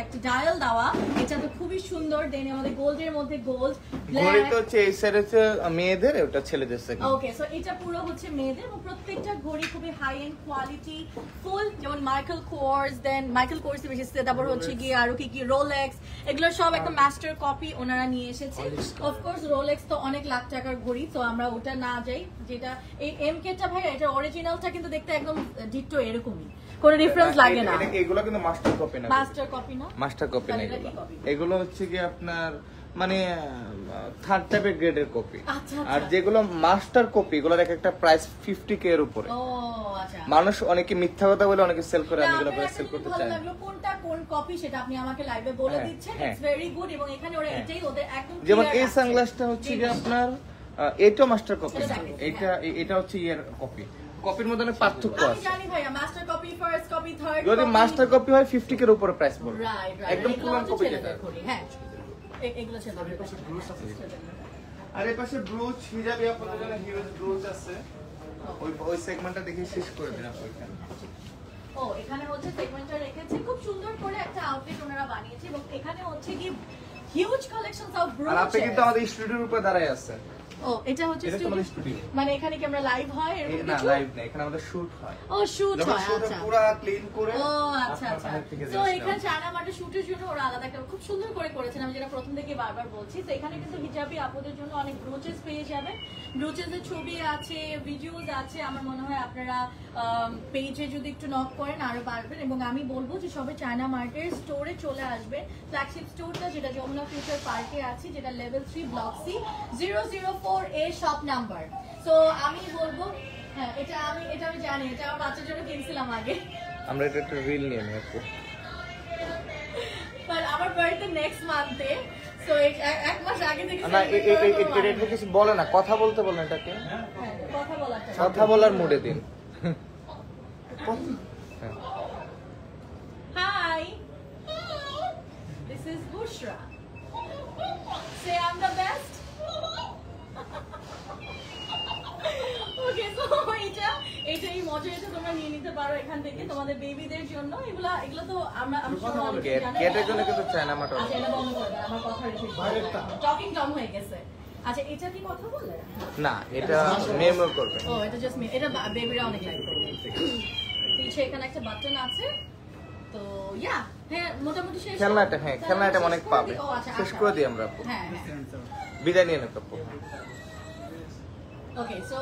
একটা ডায়াল দেওয়া, এটা তো খুবই সুন্দর। দেন আমাদের গোল্ডের মধ্যে গোল্ড ঘড়িটা হচ্ছে এই সাইড হচ্ছে মেয়েদের, ওটা ছেলেদের সেকশন। ওকে, সো এটা পুরো হচ্ছে মেয়েদের, এবং প্রত্যেকটা ঘড়ি খুবই হাই এন্ড কোয়ালিটি ফুল, যেমন মাইকেল কোর্স, দেন মাইকেল কোর্স বিশেষ, তারপর হচ্ছে গিয়ে আরো কি কি রোলেক্স, এগুলো সব একটা মাস্টার কপি ওনারা নিয়ে এসেছে। অফকোর্স রোলেক্স তো অনেক লাখ টাকার ঘড়ি, তো আমরা ওটা না যাই। যেটা এই এমকেটা ভাই, এটা অরিজিনালটা কিন্তু দেখতে একদম ডিট্টো এরকমই, কোনো ডিফারেন্স লাগে না। এগুলো কিন্তু মাস্টার কপি না, মাস্টার কপি না, মাস্টার কপি না। তাহলে এটা কি copy? এগুলো হচ্ছে কি আপনার মানে থার্ড টাইপের গ্রেডের কপি। আচ্ছা, আর আচ্ছা। যেগুলো মাস্টার কপি, এগুলোর এক একটা প্রাইস 50K এর উপরে। ও আচ্ছা। মানুষ অনেকে মিথ্যা কথা বলে অনেকে সেল করে, আমি এগুলো আপনার সেল একটা করতে ভালো চাই না। লাগলো, কোনটা কোন কপি সেটা আপনি আমাকে লাইভে বলে হ্যাঁ, দিচ্ছেন। হ্যাঁ। ইটস ভেরি গুড, এবং এখানে ওরা এটাই ওদের একদম যেমন clear এই আছে। সানগ্লাসটা হচ্ছে জি, কি জি। আপনার এটা মাস্টার কপি, এটা দেখেন, এটা এটা হচ্ছে ইয়ার কপি। কপির মধ্যে অনেক পার্থক্য আমি আছে। জানি ভাইয়া, master copy, first copy, third যদি মাস্টার কপি হয় 50K এর উপরে প্রাইস পড়বে, রাইট রাইট, একদম পুরান কপি যেটা। হ্যাঁ এগুলো ছেলেদের পাশে। আর এই পাশে ব্লুজ হিজাবি আপনাদের জন্য হিউজ ব্লুজ আছে, ওই সেগমেন্টটা দেখে শেষ করে দিন আপনি এখানে। ও এখানে হচ্ছে সেগমেন্টটা রেখেছে, খুব সুন্দর করে একটা আউটফিট ওনারা বানিয়েছে, এবং এখানে হচ্ছে কি হিউজ কালেকশনস অফ আর আপনি কিন্তু ব্রোচেস। আমাদের স্টুডিওর উপরে দাঁড়ায় আছেন। ও এটা হচ্ছে এটা তোমাদের স্টুডিও। মানে এখানে কি আমরা লাইভ হয় এরকম না কিছু? লাইভ না, এখানে আমাদের শুট হয়। ও শুট যখন হয়, শুট আচ্ছা। পুরো ক্লিন করে ও আচ্ছা আপনার আচ্ছা। বাহির থেকে তো dress এখানে নেওয়া। চায়না মার্টে শুটের জন্য ওরা আলাদা একটা খুব সুন্দর করে করেছেন, আমি যেটা প্রথম থেকে বারবার বলছি। তো এখানে কিন্তু হিজাবি আপুদের জন্য অনেক ব্রোচেস পেয়ে যাবেন। ব্রোচেসের ছবি আছে, ভিডিওস আছে। আমার মনে হয় আপনারা পেজে যদি একটু নক করেন আরো পারবেন, এবং আমি বলবো যে সবাই চায়না মার্টের স্টোরে চলে আসবে। ফ্ল্যাগশিপ স্টোরটা যেটা যমুনা ফিউচার পার্কে আছে, যেটা level 3 block C 004A shop number. তো আমি বলবো, হ্যাঁ এটা আমি জানি, এটা আমার বাচ্চার জন্য কিনছিলাম আগে, আমরা এটা একটা রিল নিয়ে নিই আপু। বাট আমার বার্থডে নেক্সট মান্থে, সো এক মাস আগে থেকে না celebrate করার কোনো এটা কিছু বলে না, কথা বলতে বলেন এটাকে, হ্যাঁ, কথা বলাটা। কথা বলার মুডে দিন। হ্যাঁ। Hi, this is Bushra. Say I'm the best. Okay, so এটাই মজা, এটা তোমরা নিয়ে নিতে পারো এখান থেকে তোমাদের বেবিদের জন্য। এগুলো তো আমি sure অনেকেই জানে। গেটের জন্য কিন্তু চায়না মার্ট আচ্ছা এটা বন্ধ করে দাও, আমার কথা রেখে টকিং টম হয়ে গেছে। আচ্ছা এটা কি কথা বলে? না, এটা মেমো করবে। ও এটা জাস্ট এটা বেবিরা অনেক লাইক করবে। পিছে এখানে একটা বাটন আছে, তো ইয়া হ্যাঁ মোটামুটি শেষ। খেলনাটা, হ্যাঁ খেলনাটা শেষ অনেক করে পাবে, দিই? ও আচ্ছা, শেষ আচ্ছা। করে দিই আমরা আপু। হ্যাঁ হ্যাঁ। বিদায় নিয়ে নেব আপু। ওকে, সো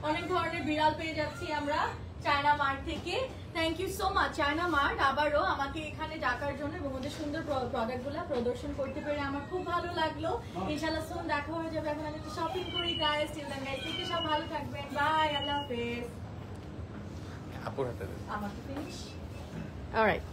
অনেক ধরনের বিড়াল পেয়ে যাচ্ছি আমরা চায়না মার্ট থেকে। Thank you so much China Mart আবারও আমাকে এখানে ডাকার জন্য, এবং ওদের সুন্দর প্রোডাক্টগুলো প্রদর্শন করতে পেরে আমার খুব ভালো লাগলো। ইনশাআল্লাহ সুন দেখা হয়ে যাবে। এখন আমি একটু শপিং করি গাইস। টিল দেন গাইস, সব ভালো থাকবেন। বাই, আল্লাহ হাফেজ। আপুর হাতে দিন। আমার ফিনিশ। অলরাইট।